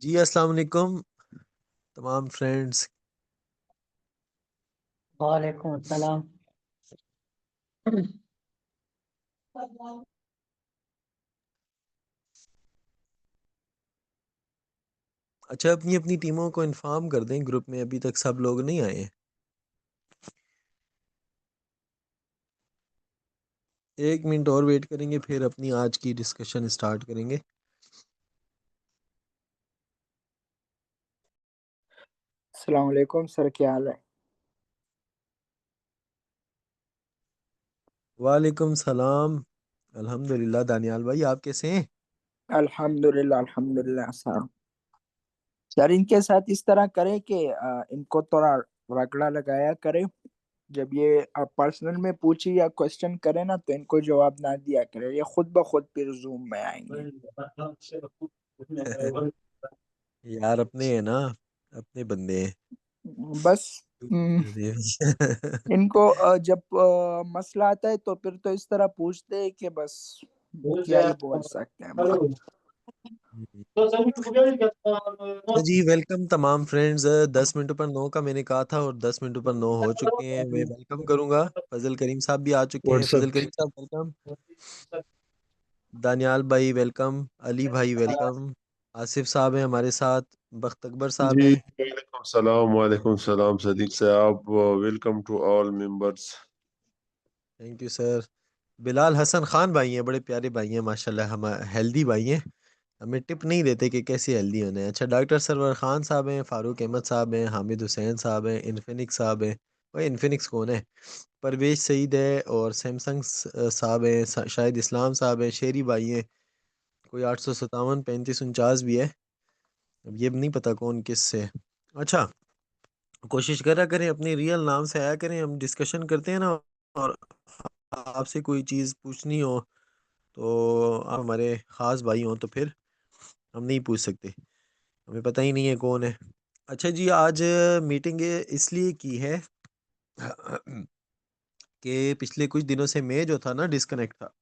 जी अस्सलाम वालेकुम तमाम फ्रेंड्स। वालेकुम अस्सलाम। अच्छा, अपनी अपनी टीमों को इन्फॉर्म कर दें, ग्रुप में अभी तक सब लोग नहीं आए हैं। 1 मिनट और वेट करेंगे, फिर अपनी आज की डिस्कशन स्टार्ट करेंगे। अस्सलाम वालेकुम सर, क्या हाल है? वालेकुम सलाम। अल्हम्दुलिल्लाह। दानियाल भाई, आप कैसे हैं? अल्हम्दुलिल्लाह अल्हम्दुलिल्लाह सर। सर, इनके साथ इस तरह करें कि इनको थोड़ा रगड़ा लगाया करें। जब ये पर्सनल में पूछे या क्वेश्चन करे ना, तो इनको जवाब ना दिया करें, ये खुद ब खुद फिर जूम में आएंगे। यार अपने हैं ना, अपने बंदे हैं। बस इनको जब मसला आता है तो फिर तो इस तरह पूछते हैं कि बस क्या ही बोल सकते हैं हम। अच्छा जी, वेलकम तमाम फ्रेंड्स। 10 मिनट पर 9 का मैंने कहा था और 10 मिनट पर 9 हो चुके हैं। मैं वेलकम करूंगा। फजल करीम साहब भी आ चुके हैं। व्हाट्सएप। फजल करीम साहब वेलकम। दानियाल भाई वेलकम। अली भाई वेलकम। आसिफ साहब हैं हमारे साथ। बख्त अकबर साहब जी, हैं। वालेकुम सलाम सदीक साहब। Welcome to all members. Thank you sir. Bilal Hasan Khan भाई हैं, बड़े प्यारे भाई हैं माशाल्लाह, हम हेल्दी भाई हैं। हमें टिप नहीं देते कि कैसे हेल्दी होने हैं। अच्छा, डॉक्टर सरवर खान साहब हैं, फारूक अहमद साहब हैं, हामिद हुसैन साहब हैं, इन्फिनिक्स साहब हैं। वही इन्फिनिक्स कौन है? परवेज सईद है और सैमसंग साहब हैं, शाहिद इस्लाम साहब हैं, शेरी भाई हैं। कोई 857 35 49 भी है। अब ये नहीं पता कौन किस से है। अच्छा, कोशिश करा करें अपने रियल नाम से आया करें, हम डिस्कशन करते हैं ना। और आपसे कोई चीज़ पूछनी हो तो आप हमारे ख़ास भाई हो तो फिर हम नहीं पूछ सकते। हमें पता ही नहीं है कौन है। अच्छा जी, आज मीटिंग इसलिए की है कि पिछले कुछ दिनों से मैं जो था ना डिस्कनेक्ट था।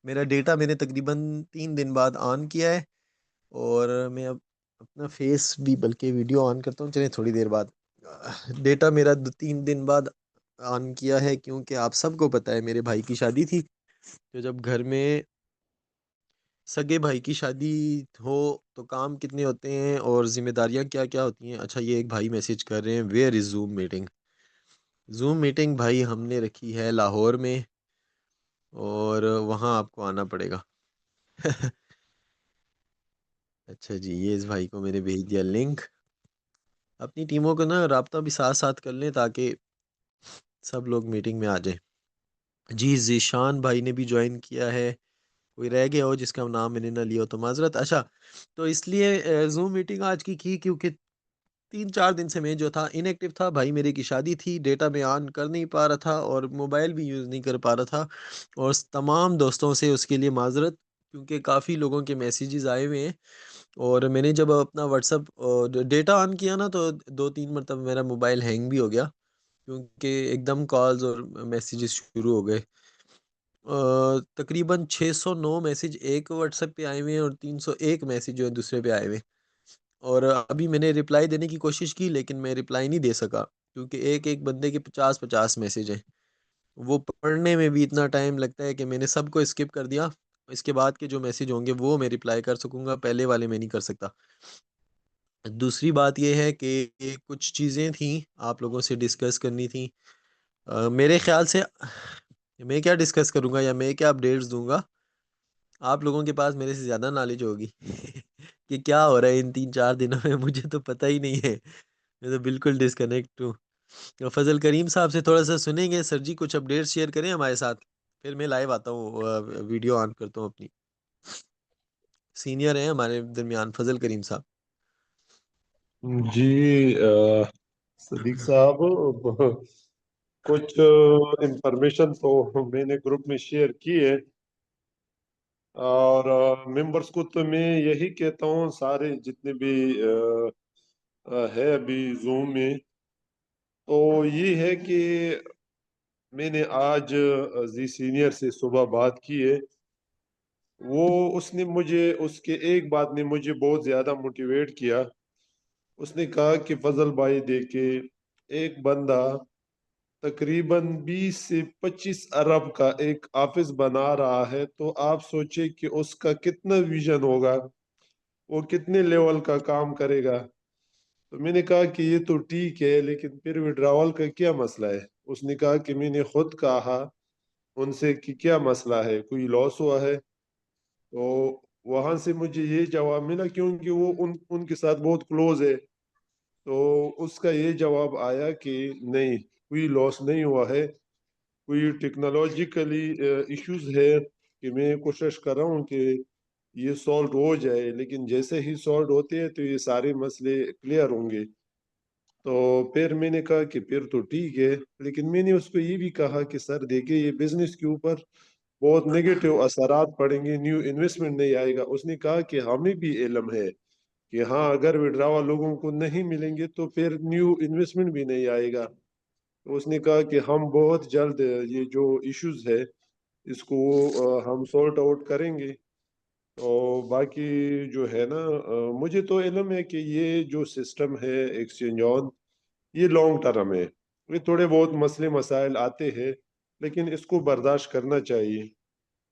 मेरा डेटा मैंने तकरीबन 3 दिन बाद ऑन किया है। और मैं अब अपना फेस भी बल्कि वीडियो ऑन करता हूँ, चलिए थोड़ी देर बाद। डेटा मेरा 2 3 दिन बाद ऑन किया है, क्योंकि आप सबको पता है मेरे भाई की शादी थी। तो जब घर में सगे भाई की शादी हो तो काम कितने होते हैं और जिम्मेदारियां क्या क्या होती हैं। अच्छा, ये एक भाई मैसेज कर रहे हैं, where is Zoom meeting. Zoom meeting भाई हमने रखी है लाहौर में, और वहाँ आपको आना पड़ेगा। अच्छा जी, ये इस भाई को मैंने भेज दिया लिंक। अपनी टीमों को ना राब्ता भी साथ साथ कर लें ताकि सब लोग मीटिंग में आ जाएं। जी, जीशान भाई ने भी ज्वाइन किया है। कोई रह गया हो जिसका नाम मैंने ना लिया हो तो माजरत। अच्छा, तो इसलिए जूम मीटिंग आज की क्योंकि 3 4 दिन से मैं जो था इनएक्टिव था। भाई मेरे की शादी थी, डेटा में ऑन कर नहीं पा रहा था और मोबाइल भी यूज़ नहीं कर पा रहा था। और तमाम दोस्तों से उसके लिए माजरत, क्योंकि काफ़ी लोगों के मैसेजेस आए हुए हैं। और मैंने जब अपना व्हाट्सअप डेटा ऑन किया ना तो 2 3 मरतबा मेरा मोबाइल हैंग भी हो गया, क्योंकि एकदम कॉल्स और मैसेजेस शुरू हो गए। तकरीबन 609 मैसेज एक व्हाट्सएप पे आए हुए हैं और 301 मैसेज जो है दूसरे पे आए हुए हैं। और अभी मैंने रिप्लाई देने की कोशिश की लेकिन मैं रिप्लाई नहीं दे सका, क्योंकि एक एक बंदे के 50 50 मैसेज हैं। वो पढ़ने में भी इतना टाइम लगता है कि मैंने सबको स्किप कर दिया। इसके बाद के जो मैसेज होंगे वो मैं रिप्लाई कर सकूंगा, पहले वाले मैं नहीं कर सकता। दूसरी बात यह है कि कुछ चीज़ें थी आप लोगों से डिस्कस करनी थी। मेरे ख्याल से मैं क्या डिस्कस करूंगा या मैं क्या अपडेट्स दूंगा, आप लोगों के पास मेरे से ज़्यादा नॉलेज होगी कि क्या हो रहा है इन 3 4 दिनों में। मुझे तो पता ही नहीं है, मैं तो बिल्कुल डिस्कनेक्ट हूँ। तो फजल करीम साहब से थोड़ा सा सुनेंगे। सर जी कुछ अपडेट शेयर करें हमारे साथ, फिर मैं लाइव आता हूँ, वीडियो ऑन करता हूँ अपनी। सीनियर हैं हमारे दरमियान फजल करीम साहब। जी, सदीक साहब, कुछ इंफॉर्मेशन तो मैंने ग्रुप में शेयर की है। और मेंबर्स को तो मैं यही कहता हूँ, सारे जितने भी है अभी जूम में, तो ये है कि मैंने आज जी सीनियर से सुबह बात की है। वो उसने मुझे, उसके एक बात ने मुझे बहुत ज्यादा मोटिवेट किया। उसने कहा कि फजल भाई देखे, एक बंदा तकरीबन 20 से 25 अरब का एक ऑफिस बना रहा है, तो आप सोचे कि उसका कितना विजन होगा, वो कितने लेवल का काम करेगा। तो मैंने कहा कि ये तो ठीक है, लेकिन फिर विड्रावल का क्या मसला है। उसने कहा कि मैंने खुद कहा उनसे कि क्या मसला है, कोई लॉस हुआ है। तो वहां से मुझे ये जवाब मिला, क्योंकि वो उनके साथ बहुत क्लोज है। तो उसका ये जवाब आया कि नहीं, कोई लॉस नहीं हुआ है, कोई टेक्नोलॉजिकली इश्यूज है कि मैं कोशिश कर रहा हूँ कि ये सॉल्व हो जाए, लेकिन जैसे ही सॉल्व होते हैं तो ये सारे मसले क्लियर होंगे। तो फिर मैंने कहा कि फिर तो ठीक है, लेकिन मैंने उसको ये भी कहा कि सर देखिए, ये बिजनेस के ऊपर बहुत नेगेटिव असरात पड़ेंगे, न्यू इन्वेस्टमेंट नहीं आएगा। उसने कहा कि हमें भी इल्म है कि हाँ, अगर विड्रावल लोगों को नहीं मिलेंगे तो फिर न्यू इन्वेस्टमेंट भी नहीं आएगा। तो उसने कहा कि हम बहुत जल्द ये जो इश्यूज है इसको हम सॉर्ट आउट करेंगे। और बाकी जो है ना, मुझे तो इल्म है कि ये जो सिस्टम है एक्सचेंज ऑन, ये लॉन्ग टर्म है। ये थोड़े बहुत मसले मसाइल आते हैं, लेकिन इसको बर्दाश्त करना चाहिए।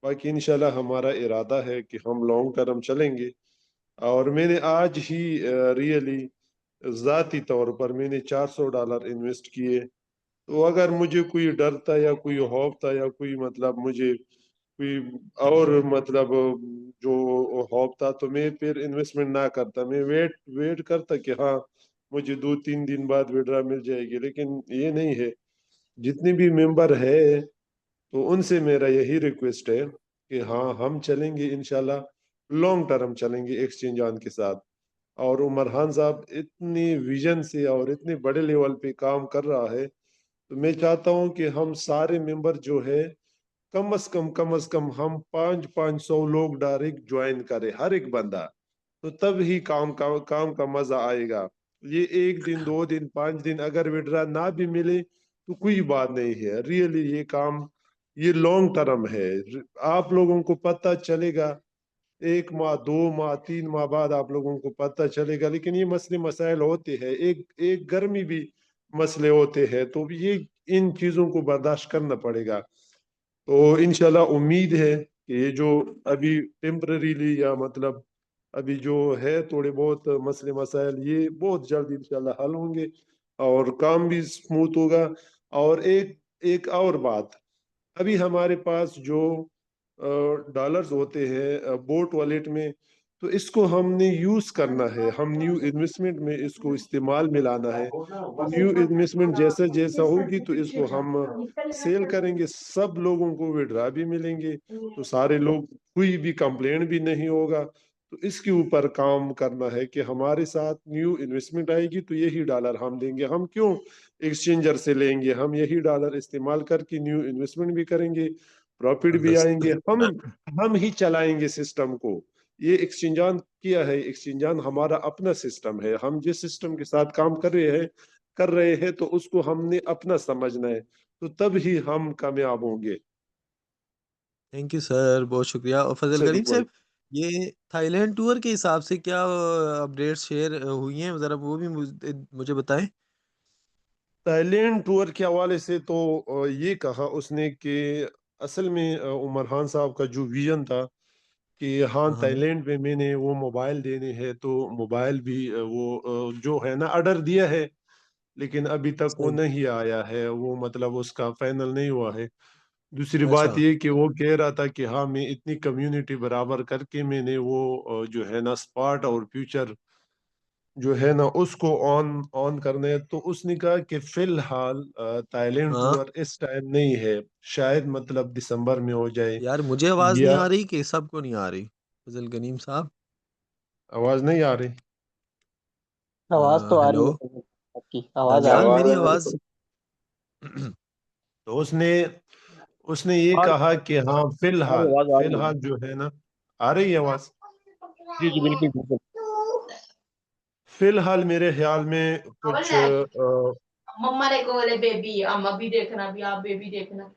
बाकी इंशाल्लाह हमारा इरादा है कि हम लॉन्ग टर्म चलेंगे। और मैंने आज ही रियली ज़ाती तौर पर मैंने $400 इन्वेस्ट किए। तो अगर मुझे कोई डर था या कोई खौफ था या कोई मतलब मुझे कोई और मतलब जो खौफ था, तो मैं फिर इन्वेस्टमेंट ना करता, मैं वेट वेट करता कि हाँ, मुझे 2-3 दिन बाद विड्रा मिल जाएगी। लेकिन ये नहीं है। जितने भी मेंबर है, तो उनसे मेरा यही रिक्वेस्ट है कि हाँ, हम चलेंगे इंशाल्लाह, लॉन्ग टर्म चलेंगे एक्सचेंज ऑन के साथ। और उमर खान साहब इतनी विजन से और इतने बड़े लेवल पे काम कर रहा है, तो मैं चाहता हूँ कि हम सारे मेंबर जो है, कम अज कम हम 500-500 लोग डायरेक्ट ज्वाइन करें, हर एक बंदा। तो तब ही काम का मजा आएगा। ये 1 दिन 2 दिन 5 दिन अगर विड्रा ना भी मिले तो कोई बात नहीं है। रियली ये काम, ये लॉन्ग टर्म है। आप लोगों को पता चलेगा 1 माह 2 माह 3 माह बाद आप लोगों को पता चलेगा। लेकिन ये मसले मसाइल होते हैं, एक एक घर में भी मसले होते हैं, तो ये इन चीजों को बर्दाश्त करना पड़ेगा। तो इंशाल्लाह उम्मीद है कि ये जो अभी टेम्पररीली या मतलब अभी जो है थोड़े बहुत मसले मसाइल, ये बहुत जल्द इंशाल्लाह हल होंगे और काम भी स्मूथ होगा। और एक एक और बात, अभी हमारे पास जो डॉलर्स होते हैं बोट वॉलेट में, तो इसको हमने यूज करना है, हम न्यू इन्वेस्टमेंट में इसको इस्तेमाल में लाना है। तो न्यू इन्वेस्टमेंट जैसा जैसा होगी तो इसको हम सेल करेंगे, सब लोगों को विड्रा भी मिलेंगे, तो सारे लोग, कोई भी कंप्लेंट भी नहीं होगा। तो इसके ऊपर काम करना है कि हमारे साथ न्यू इन्वेस्टमेंट आएगी तो यही डॉलर हम देंगे। हम क्यों एक्सचेंजर से लेंगे, हम यही डॉलर इस्तेमाल करके न्यू इन्वेस्टमेंट भी करेंगे, प्रॉफिट भी आएंगे। हम ही चलाएंगे सिस्टम को। ये एक्सचेंजान किया है, एक्सचेंजान हमारा अपना सिस्टम है। हम जिस सिस्टम के साथ काम कर रहे हैं तो उसको हमने अपना समझना है, तो तब ही हम कामयाब होंगे। थैंक यू सर, बहुत शुक्रिया। और फजल करीम सदीक भाई, साहब, ये थाईलैंड टूर के हिसाब से क्या अपडेट शेयर हुई हैं, ज़रा वो भी मुझे बताएं। थाईलैंड टूर के हवाले से तो ये कहा उसने कि असल में उमर खान साहब का जो विजन था कि हाँ, हाँ हाँ। थाईलैंड में मैंने वो मोबाइल देने हैं, तो मोबाइल भी वो जो है ना ऑर्डर दिया है, लेकिन अभी तक वो सही। नहीं आया है, वो मतलब उसका फाइनल नहीं हुआ है। दूसरी बात अच्छा। ये कि वो कह रहा था कि हाँ, मैं इतनी कम्युनिटी बराबर करके मैंने वो जो है ना स्पॉट और फ्यूचर जो है ना उसको ऑन ऑन करने है। तो उसने कहा कि फिलहाल थाईलैंड हाँ टूर इस टाइम नहीं है, शायद मतलब दिसंबर में हो जाए। यार, मुझे आवाज़ नहीं या आ रही कि सबको नहीं आ रही? फजल करीम साहब। आवाज नहीं आ रही? आवाज तो आ रही हेलो। है सर, आपकी आवाज आ दरमियान रही मेरी है। आवाज़। तो उसने उसने ये हाँ कहा कि हाँ, हमारी फिलहाल आवाज आ रही फिलहाल है। जो है ना, आ रही है आवाज। जी जी बिल्कुल बिल्कुल। फिलहाल मेरे ख्याल में अवन कुछ लैगी मम्मा देखो बोले बेबी अम्मा भी देखना भी आप बेबी देखना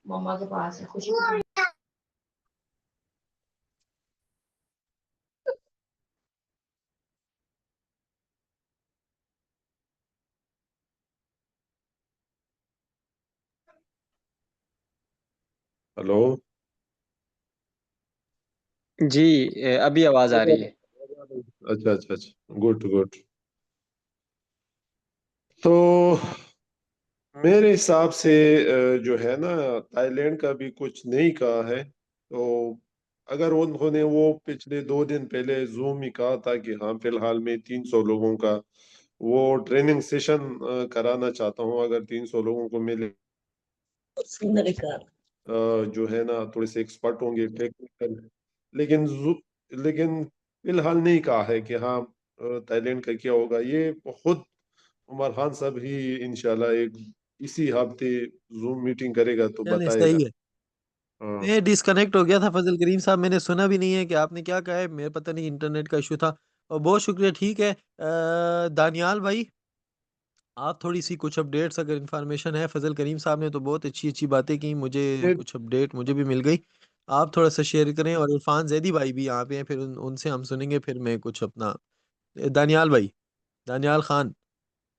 मम्मा के पास है खुशी हेलो। जी अभी आवाज आ रही है। अच्छा अच्छा अच्छा, गुड गुड। तो मेरे हिसाब से जो है ना, थाईलैंड का भी कुछ नहीं कहा है। तो अगर उन्होंने वो पिछले 2 दिन पहले जूम ही कहा था कि हाँ फिलहाल मैं 300 लोगों का वो ट्रेनिंग सेशन कराना चाहता हूँ, अगर 300 लोगों को मिले जो है ना थोड़े से एक्सपर्ट होंगे टेक्निकल। लेकिन लेकिन फिलहाल नहीं कहा है कि हाँ थाईलैंड का क्या होगा। ये खुद उमर खान साहब ही इंशाल्लाह एक इसी हफ्ते जूम मीटिंग करेगा तो चलिए बताएगा। सही है। हाँ। मैं डिस्कनेक्ट हो गया था फजल करीम साहब, मैंने सुना भी नहीं है कि आपने क्या कहा है, मेरे पता नहीं इंटरनेट का इशू था। और बहुत शुक्रिया। ठीक है दानियाल भाई, आप थोड़ी सी कुछ अपडेट्स अगर इन्फॉर्मेशन है, फजल करीम साहब ने तो बहुत अच्छी अच्छी बातें की, मुझे ये कुछ अपडेट मुझे भी मिल गई। आप थोड़ा सा शेयर करें। और इरफान जैदी भाई भी यहाँ पे हैं, फिर उनसे हम सुनेंगे, फिर मैं कुछ अपना। दानियाल भाई, दानियाल खान।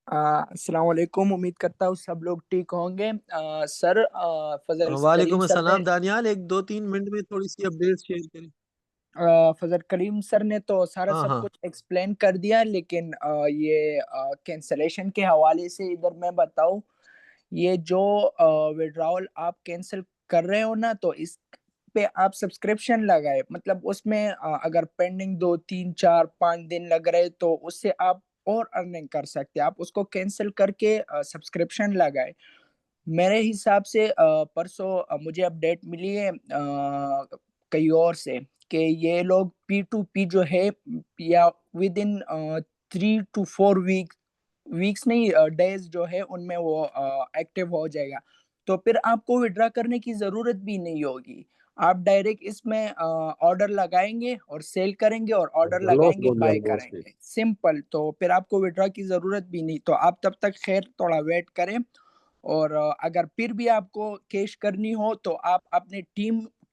अस्सलाम वालेकुम। उम्मीद करता हूँ सब लोग ठीक होंगे। सर, फजल करीम वालेकुम सर ने अस्सलाम। दानियाल एक 2-3 मिनट में थोड़ी सी अपडेट शेयर करें। फजल करीम सर ने तो सारा हाँ सब हाँ। कुछ एक्सप्लेन कर दिया, लेकिन ये कैंसलेशन के हवाले से इधर मैं बताऊं, ये जो विड्रॉल आप कैंसिल कर रहे हो ना, तो इस पे आप सब्सक्रिप्शन लगाए, मतलब उसमें अगर पेंडिंग 2 3 4 5 दिन लग रहे तो उससे आप और अर्निंग कर सकते हैं। आप उसको कैंसिल करके सब्सक्रिप्शन लगाए। मेरे हिसाब से परसों मुझे अपडेट मिली है कहीं और से कि ये लोग P2P जो है, या within 3 to 4 week weeks नहीं, डेज जो है उनमें वो एक्टिव हो जाएगा। तो फिर आपको विड्रा करने की जरूरत भी नहीं होगी। आप डायरेक्ट इसमें ऑर्डर लगाएंगे और सेल करेंगे, और ऑर्डर गलत लगाएंगे बोल बाय रहा हूँ उसके। करेंगे, सिंपल। तो फिर आपको विड्रा की जरूरत भी नहीं। तो आप तब तक खैर थोड़ा वेट करें। और अगर फिर भी आपको कैश करनी हो तो आप अपने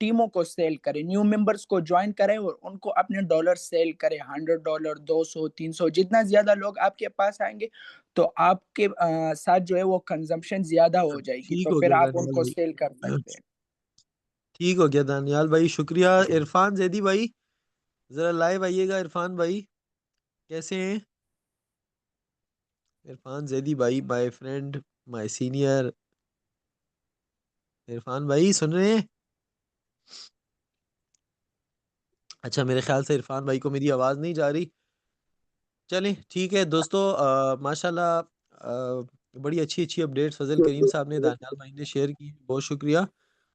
टीमों को सेल करें, न्यू मेंबर्स को ज्वाइन करें और उनको अपने डॉलर सेल करें। $100, 200, 300, जितना ज्यादा लोग आपके पास आएंगे तो आपके साथ जो है वो कंजम्पशन ज्यादा हो जाएगी, ठीक तो हो फिर गया आप दानियाल उनको सेल कर भाई। सकते हैं। ठीक हो गया दानियाल भाई, शुक्रिया। इरफान जैदी भाई, जरा लाइव आइएगा। इरफान भाई कैसे हैं? इरफान जैदी भाई, my friend, my senior. Irfan भाई सुन रहे हैं? अच्छा, मेरे ख्याल से इरफान भाई को मेरी आवाज़ नहीं जा रही। चलें ठीक है दोस्तों, माशाल्लाह बड़ी अच्छी अच्छी अपडेट्स फजल करीम साहब ने, दानियाल भाई ने शेयर की, बहुत शुक्रिया।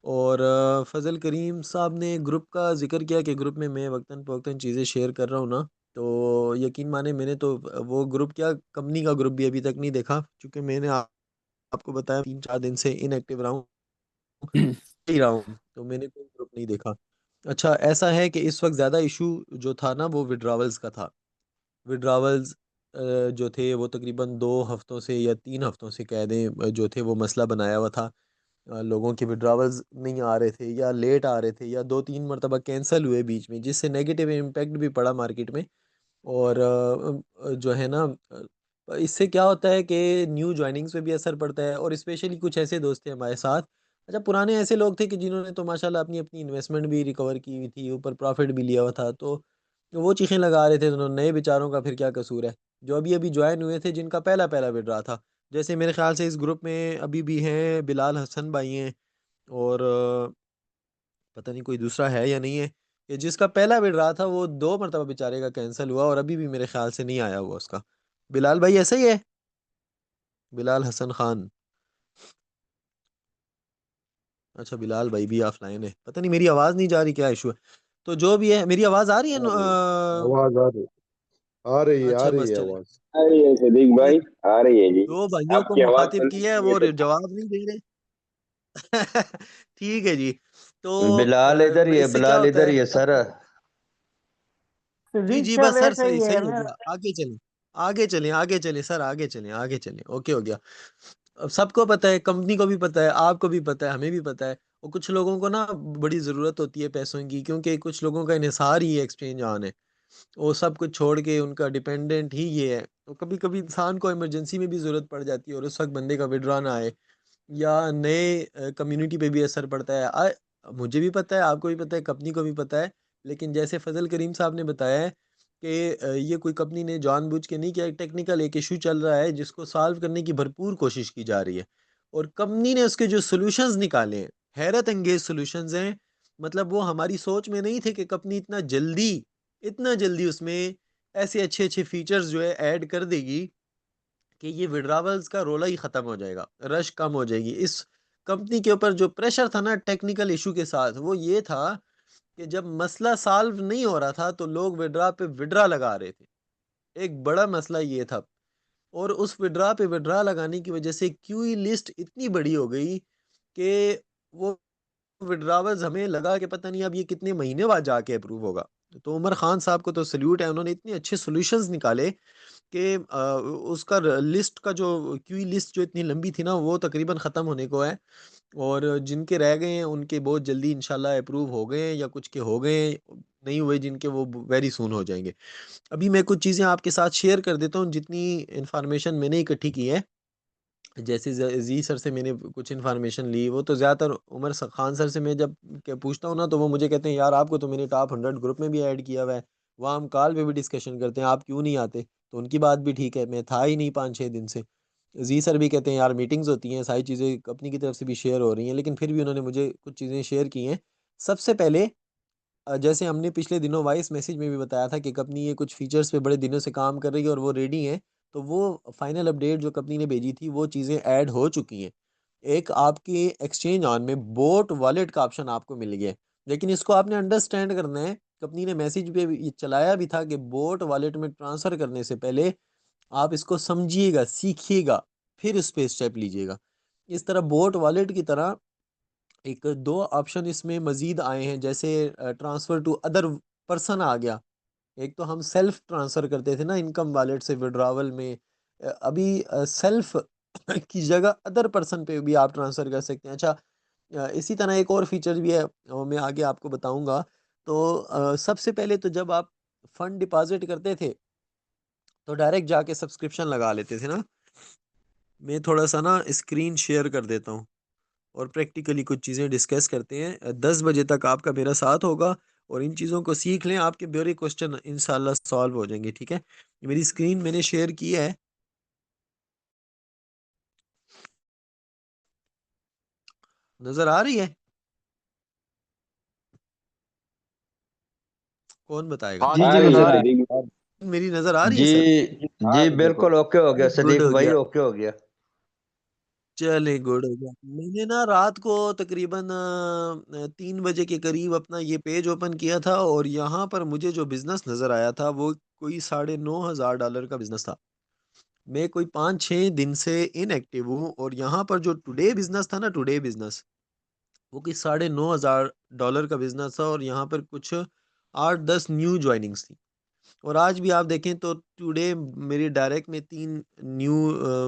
और फजल करीम साहब ने ग्रुप का जिक्र किया कि ग्रुप में मैं वक्तन फ़वक्तन चीज़ें शेयर कर रहा हूँ ना, तो यकीन माने मैंने तो वो ग्रुप क्या, कंपनी का ग्रुप भी अभी तक नहीं देखा, क्योंकि मैंने आपको बताया 3-4 दिन से इनएक्टिव रहा हूँ, ही रहा हूँ, तो मैंने कोई ग्रुप नहीं देखा। अच्छा, ऐसा है कि इस वक्त ज़्यादा इशू जो था ना वो विड्रावल्स का था। विड्रावल्स जो थे वो तकरीबन 2 हफ्तों से या 3 हफ्तों से कह दें, जो थे वो मसला बनाया हुआ था। लोगों के विड्रावल्स नहीं आ रहे थे, या लेट आ रहे थे, या 2-3 मरतबा कैंसिल हुए बीच में, जिससे नेगेटिव इम्पैक्ट भी पड़ा मार्केट में। और जो है ना, इससे क्या होता है कि न्यू ज्वाइनिंग्स पे भी असर पड़ता है। और स्पेशली कुछ ऐसे दोस्त थे हमारे साथ, अच्छा पुराने ऐसे लोग थे कि जिन्होंने तो माशाल्लाह अपनी अपनी इन्वेस्टमेंट भी रिकवर की हुई थी, ऊपर प्रॉफिट भी लिया हुआ था, तो वो चीखें लगा रहे थे। तो नए बेचारों का फिर क्या कसूर है, जो अभी अभी ज्वाइन हुए थे, जिनका पहला पहला विड्रा था। जैसे मेरे ख्याल से इस ग्रुप में अभी भी हैं बिलाल हसन भाई हैं, और पता नहीं कोई दूसरा है या नहीं है, कि जिसका पहला विड्रा था वो 2 मरतबा बेचारे का कैंसिल हुआ, और अभी भी मेरे ख्याल से नहीं आया हुआ उसका। बिलाल भाई ऐसा ही है? बिलाल हसन खान। अच्छा, बिलाल भाई भी ऑफलाइन है, पता नहीं मेरी आवाज़ नहीं जा रही, क्या इशू है। तो जो भी है, मेरी आवाज़ आ रही है आ रही आवाज आ रही, आ अच्छा रही बस है चले। आवाज। आ रही है सिद्दीक ये भाई। आ रही है जी। दो भाइयों को आपकी आवाज मुखातिब सुननी किया है, चाहिए वो तो। जवाब नहीं दे रहे। ठीक है जी। तो बिलाल इधर ही है, इससे क्या बिलाल होता इधर है? ही है सर। जी सिद्दीक जी, सर बस सर, वैसे सही ही है सही हो गया, आगे चलें। आगे चलें, आगे चलें सर, आगे चलें, आगे चलें, ओके हो गया। अब सबको पता है, कंपनी को भी पता है, आपको भी पता है, हमें भी पता है। और कुछ लोगों को ना बड़ी ज़रूरत होती है पैसों की, क्योंकि कुछ लोगों का इन्हिसार ही एक्सचेंज ऑन है। वो सब कुछ छोड़ के उनका डिपेंडेंट ही ये है। तो कभी कभी इंसान को इमरजेंसी में भी ज़रूरत पड़ जाती है, और उस वक्त बंदे का विड्रॉ ना आए, या नए कम्युनिटी पे भी असर पड़ता है। मुझे भी पता है, आपको भी पता है, कंपनी को भी पता है। लेकिन जैसे फजल करीम साहब ने बताया है कि ये कोई कंपनी ने जानबूझ के नहीं किया, एक टेक्निकल एक इशू चल रहा है जिसको सॉल्व करने की भरपूर कोशिश की जा रही है। और कंपनी ने उसके जो सॉल्यूशंस निकाले हैं, हैरत अंगेज सॉल्यूशंस हैं। मतलब वो हमारी सोच में नहीं थे कि कंपनी इतना जल्दी उसमें ऐसे अच्छे अच्छे फीचर्स जो है ऐड कर देगी कि ये विड्रावल्स का रोला ही खत्म हो जाएगा, रश कम हो जाएगी। इस कंपनी के ऊपर जो प्रेशर था ना टेक्निकल इशू के साथ, वो ये था कि जब मसला सॉल्व नहीं हो रहा था तो लोग विड्रा पे विड्रा लगा रहे थे। एक बड़ा मसला ये था। और उस विड्रा पे विड्रा लगाने की वजह से क्यूई लिस्ट इतनी बड़ी हो गई कि वो विड्रावल्स हमें लगा कि पता नहीं अब ये कितने महीने बाद जाके अप्रूव होगा। तो उमर खान साहब को तो सल्यूट है, उन्होंने इतने अच्छे सॉल्यूशंस निकाले कि उसका लिस्ट का जो क्यूई लिस्ट जो इतनी लंबी थी ना वो तकरीबन ख़त्म होने को है। और जिनके रह गए हैं उनके बहुत जल्दी इंशाल्लाह अप्रूव हो गए हैं, या कुछ के हो गए हैं, नहीं हुए जिनके वो वेरी सून हो जाएंगे। अभी मैं कुछ चीज़ें आपके साथ शेयर कर देता हूँ जितनी इन्फॉर्मेशन मैंने इकट्ठी की है। जैसे जी सर से मैंने कुछ इन्फॉर्मेशन ली, वो तो ज़्यादातर खान सर से मैं जब पूछता हूँ ना तो वो मुझे कहते हैं यार आपको तो मैंने टॉप 100 ग्रुप में भी ऐड किया हुआ है, वहाँ हम कॉल पे भी डिस्कशन करते हैं, आप क्यों नहीं आते? तो उनकी बात भी ठीक है, मैं था ही नहीं 5-6 दिन से। जी सर भी कहते हैं यार मीटिंग्स होती हैं, सारी चीज़ें अपनी की तरफ से भी शेयर हो रही हैं, लेकिन फिर भी उन्होंने मुझे कुछ चीज़ें शेयर की हैं। सबसे पहले जैसे हमने पिछले दिनों वॉइस मैसेज में भी बताया था कि कंपनी ये कुछ फीचर्स पे बड़े दिनों से काम कर रही है और वो रेडी हैं। तो वो फाइनल अपडेट जो कंपनी ने भेजी थी वो चीज़ें ऐड हो चुकी हैं। एक आपके एक्सचेंज ऑन में बोट वॉलेट का ऑप्शन आपको मिल गया है। लेकिन इसको आपने अंडरस्टैंड करना है, कंपनी ने मैसेज पे ये चलाया भी था कि बोट वॉलेट में ट्रांसफ़र करने से पहले आप इसको समझिएगा, सीखिएगा, फिर उस पे स्टेप लीजिएगा। इस तरह बोट वॉलेट की तरह एक 2 ऑप्शन इसमें मज़ीद आए हैं, जैसे ट्रांसफ़र टू अदर पर्सन आ गया। एक तो हम सेल्फ ट्रांसफ़र करते थे ना इनकम वॉलेट से विड्रॉवल में, अभी सेल्फ की जगह अदर पर्सन पे भी आप ट्रांसफ़र कर सकते हैं। अच्छा, इसी तरह एक और फीचर भी है, मैं आगे आपको बताऊँगा। तो सबसे पहले तो जब आप फंड डिपॉज़िट करते थे, तो डायरेक्ट जाके सब्सक्रिप्शन लगा लेते थे ना। मैं थोड़ा-सा ना स्क्रीन शेयर कर देता हूँ और प्रैक्टिकली कुछ चीज़ें डिस्कस करते हैं। 10 बजे तक आपका मेरा साथ होगा और इन चीज़ों को सीख लें, आपके ब्योरे क्वेश्चन इंशाल्लाह सॉल्व हो जाएँगे, ठीक है? ये मेरी स्क्रीन मैंने शेयर की है। नज़र आ रही है? कौन बताएगा? हाँ जी आ जी रही है नजर आ सदीक। रहा मेरी नज़र आ रही है जी सर? हाँ जी बिल्कुल। बिल्कुल ओके हो गया चले गुड सदीक हो भाई, गया। ओके हो गया। चले गुड हो गया। मैंने ना रात को तकरीबन 3 बजे के करीब अपना ये पेज ओपन किया था और यहाँ पर मुझे जो बिज़नेस नज़र आया था वो कोई $9,500 का बिज़नेस था। मैं कोई 5-6 दिन से इनएक्टिव हूँ और यहाँ पर जो टुडे बिज़नेस था ना, टुडे बिज़नेस, वो कोई $9,500 का बिज़नेस था और यहाँ पर कुछ 8-10 न्यू जॉइनिंग्स थी। और आज भी आप देखें तो टुडे मेरी डायरेक्ट में 3 न्यू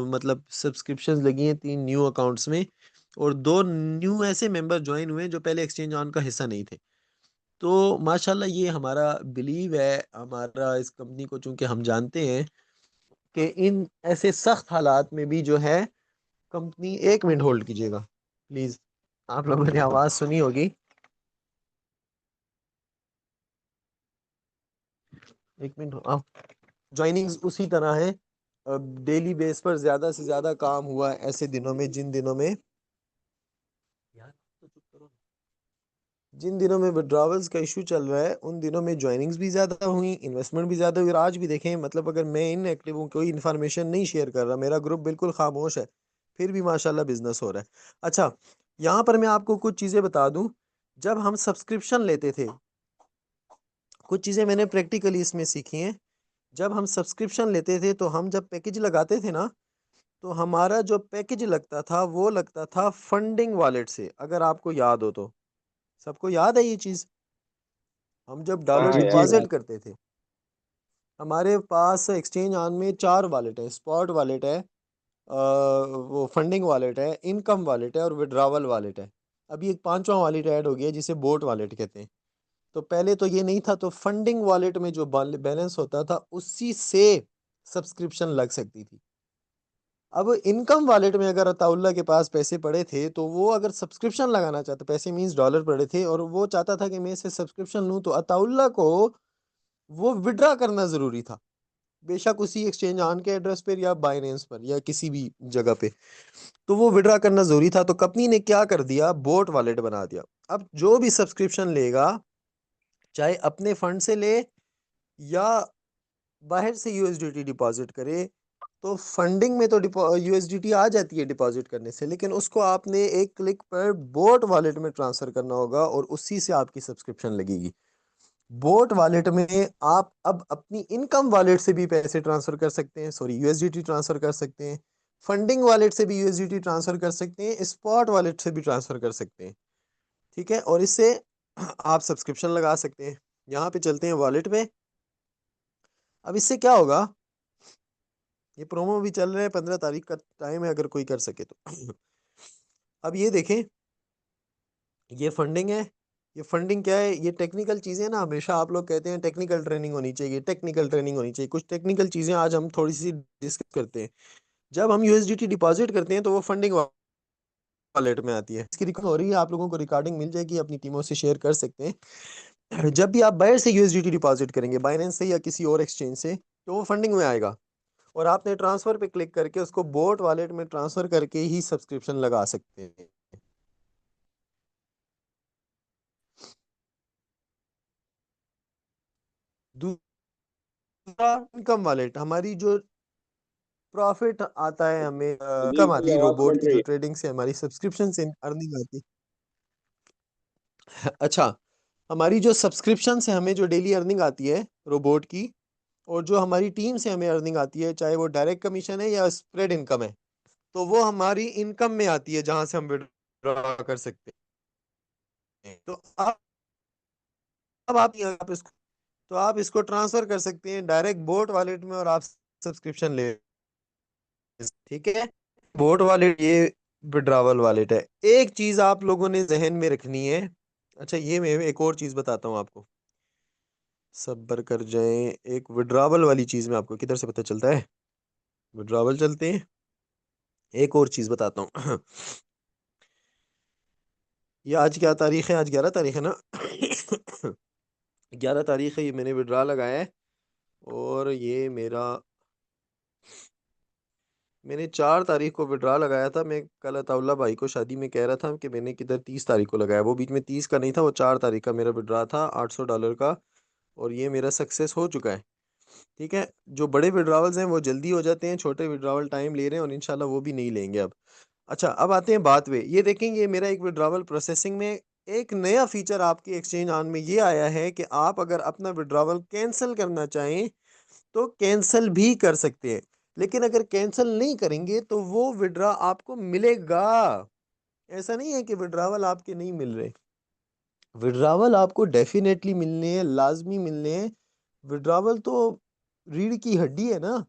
मतलब सब्सक्रिप्शंस लगी हैं 3 न्यू अकाउंट्स में, और 2 न्यू ऐसे मेंबर जॉइन हुए हैं जो पहले एक्सचेंज ऑन का हिस्सा नहीं थे। तो माशाल्लाह ये हमारा बिलीव है, हमारा इस कंपनी को, चूँकि हम जानते हैं कि इन ऐसे सख्त हालात में भी जो है कंपनी, 1 मिनट होल्ड कीजिएगा प्लीज़, आप लोगों ने आवाज़ सुनी होगी। 1 मिनट, जॉइनिंग्स उसी तरह है। डेली बेस पर ज़्यादा से ज़्यादा काम हुआ है ऐसे दिनों में, जिन दिनों में, यार तो चुप करो ना। जिन दिनों में विड्रॉवल्स का इशू चल रहा है उन दिनों में जॉइनिंग्स भी ज़्यादा हुई, इन्वेस्टमेंट भी ज़्यादा हुई। और आज भी देखें, मतलब अगर मैं इनएक्टिव हूँ, कोई इन्फॉर्मेशन नहीं शेयर कर रहा, मेरा ग्रुप बिल्कुल खामोश है, फिर भी माशाल्लाह बिजनेस हो रहा है। अच्छा, यहाँ पर मैं आपको कुछ चीज़ें बता दूँ। जब हम सब्सक्रिप्शन लेते थे, कुछ चीज़ें मैंने प्रैक्टिकली इसमें सीखी हैं। जब हम सब्सक्रिप्शन लेते थे तो हम जब पैकेज लगाते थे ना, तो हमारा जो पैकेज लगता था वो लगता था फंडिंग वॉलेट से, अगर आपको याद हो तो। सबको याद है ये चीज़? हम जब डॉलर हाँ जी जी याद है। डिपॉजिट करते थे, हमारे पास एक्सचेंज ऑन में 4 वॉलेट है, स्पॉट वॉलेट है, वो फंडिंग वॉलेट है, इनकम वॉलेट है और विड्रावल वॉलेट है। अभी एक पांचवा वॉलेट ऐड हो गया है जिसे बोट वॉलेट कहते हैं। तो पहले तो ये नहीं था, तो फंडिंग वॉलेट में जो बैलेंस होता था उसी से सब्सक्रिप्शन लग सकती थी। अब इनकम वॉलेट में अगर अताउल्ला के पास पैसे पड़े थे तो वो अगर सब्सक्रिप्शन लगाना चाहता, पैसे मींस डॉलर पड़े थे और वो चाहता था कि मैं इससे सब्सक्रिप्शन लूँ, तो अताउल्ला को वो विड्रा करना जरूरी था, बेशक उसी एक्सचेंज ऑन के एड्रेस पर या बाइनेंस पर या किसी भी जगह पे। तो वो विड्रा करना जरूरी था, तो कंपनी ने क्या कर दिया, बोट वॉलेट बना दिया। अब जो भी सब्सक्रिप्शन लेगा, चाहे अपने फंड से ले या बाहर से यूएसडीटी डिपॉजिट करे, तो फंडिंग में तो यूएसडीटी आ जाती है डिपॉजिट करने से, लेकिन उसको आपने एक क्लिक पर बोट वॉलेट में ट्रांसफर करना होगा और उसी से आपकी सब्सक्रिप्शन लगेगी। बोट वॉलेट में आप अब अपनी इनकम वॉलेट से भी पैसे ट्रांसफर कर सकते हैं, सॉरी यूएसडीटी ट्रांसफर कर सकते हैं, फंडिंग वॉलेट से भी यूएसडीटी ट्रांसफर कर सकते हैं, स्पॉट वॉलेट से भी ट्रांसफर कर सकते हैं। ठीक है, और इससे आप सब्सक्रिप्शन लगा सकते हैं। यहाँ पे चलते हैं वॉलेट पे। अब इससे क्या होगा, ये प्रोमो भी चल रहा है, 15 तारीख का टाइम है, अगर कोई कर सके तो। अब ये देखें, ये फंडिंग है। ये फंडिंग क्या है, ये टेक्निकल चीज़ें ना, हमेशा आप लोग कहते हैं टेक्निकल ट्रेनिंग होनी चाहिए, टेक्निकल ट्रेनिंग होनी चाहिए। कुछ टेक्निकल चीज़ें आज हम थोड़ी सी डिस्कस करते हैं। जब हम यूएसडीटी डिपॉजिट करते हैं तो वो फंडिंग वॉलेट में आती है। इसकी रिकॉर्डिंग हो रही है, आप लोगों को रिकॉर्डिंग मिल जाएगी, अपनी टीमों से शेयर कर सकते हैं। जब भी आप बाहर से यूएसडीटी डिपॉजिट करेंगे, बाइनेंस से या किसी और एक्सचेंज से, तो वो फंडिंग में आएगा और आपने ट्रांसफर पे क्लिक करके उसको बोट वॉलेट में ट्रांसफर करके ही सब्सक्रिप्शन लगा सकते हैं। दूसरा इनकम वॉलेट, हमारी जो प्रॉफिट आता है, हमें अजीब इनकम की आती है आवाज रोबोट कट की, रही जो है। ट्रेडिंग से हमारी सब्सक्रिप्शन से अर्निंग आती है। अच्छा, हमारी जो सब्सक्रिप्शन से हमें जो डेली अर्निंग आती है रोबोट की, और जो हमारी टीम से हमें अर्निंग आती है, चाहे वो डायरेक्ट कमीशन है या स्प्रेड इनकम है, तो वो हमारी इनकम में आती है, जहां से हम विड्रॉ कर सकते हैं। तो आप इसको, तो आप इसको ट्रांसफर कर सकते हैं डायरेक्ट बोट वॉलेट में और आप सब्सक्रिप्शन ले। ठीक है, बोट वॉलेट ये विड्रावल वॉलेट है। एक चीज आप लोगों ने जहन में रखनी है। अच्छा, ये मैं एक और चीज बताता हूँ आपको, सब्र कर जाएं। एक विड्रावल वाली चीज में आपको किधर से पता चलता है, विड्रावल चलते हैं। एक और चीज बताता हूँ। ये आज क्या तारीख है, आज 11 तारीख है ना। 11 तारीख है, ये मैंने विड्रा लगाया है। और ये मेरा, मैंने 4 तारीख को विड्रा लगाया था। मैं कल अताउल्ला भाई को शादी में कह रहा था कि मैंने किधर 30 तारीख को लगाया, वो बीच में 30 का नहीं था, वो 4 तारीख का मेरा विड्रा था, $800 का। और ये मेरा सक्सेस हो चुका है। ठीक है, जो बड़े विड्रावल्स हैं वो जल्दी हो जाते हैं, छोटे विड्रावल टाइम ले रहे हैं और इंशाल्लाह वो भी नहीं लेंगे अब। अच्छा, अब आते हैं बात पे। ये देखेंगे, मेरा एक विड्रावल प्रोसेसिंग में एक नया फीचर आपके एक्सचेंज ऑन में ये आया है कि आप अगर अपना विड्रावल कैंसिल करना चाहें तो कैंसिल भी कर सकते हैं, लेकिन अगर कैंसिल नहीं करेंगे तो वो विड्रा आपको मिलेगा। ऐसा नहीं है कि विड्रावल आपके नहीं मिल रहे, विड्रावल आपको डेफिनेटली मिलने हैं, लाजमी मिलने हैं। विड्रावल तो रीढ़ की हड्डी है ना,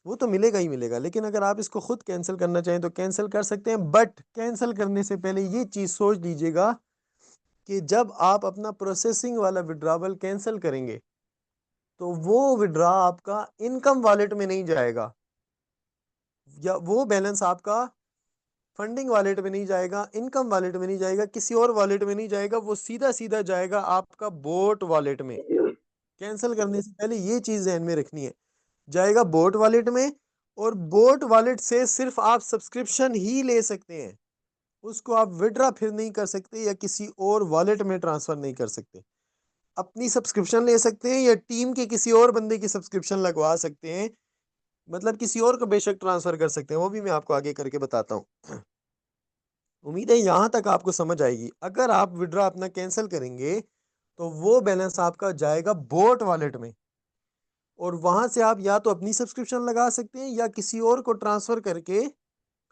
वो तो मिलेगा ही मिलेगा। लेकिन अगर आप इसको खुद कैंसिल करना चाहें तो कैंसिल कर सकते हैं, बट कैंसिल करने से पहले ये चीज़ सोच लीजिएगा कि जब आप अपना प्रोसेसिंग वाला विड्रावल कैंसिल करेंगे तो वो विड्रा आपका इनकम वॉलेट में नहीं जाएगा, या वो बैलेंस आपका फंडिंग वॉलेट में नहीं जाएगा, इनकम वॉलेट में नहीं जाएगा, किसी और वॉलेट में नहीं जाएगा, वो सीधा सीधा जाएगा आपका बोट वॉलेट में। कैंसिल करने से पहले ये चीज़ ध्यान में रखनी है, जाएगा बोट वॉलेट में। और बोट वॉलेट से सिर्फ आप सब्सक्रिप्शन ही ले सकते हैं, उसको आप विड्रा फिर नहीं कर सकते या किसी और वॉलेट में ट्रांसफर नहीं कर सकते। अपनी सब्सक्रिप्शन ले सकते हैं या टीम के किसी और बंदे की सब्सक्रिप्शन लगवा सकते हैं, मतलब किसी और को बेशक ट्रांसफर कर सकते हैं, वो भी मैं आपको आगे करके बताता हूँ। उम्मीद है यहाँ तक आपको समझ आएगी। अगर आप विड्रा अपना कैंसिल करेंगे तो वो बैलेंस आपका जाएगा बोट वॉलेट में, और वहां से आप या तो अपनी सब्सक्रिप्शन लगा सकते हैं या किसी और को ट्रांसफर करके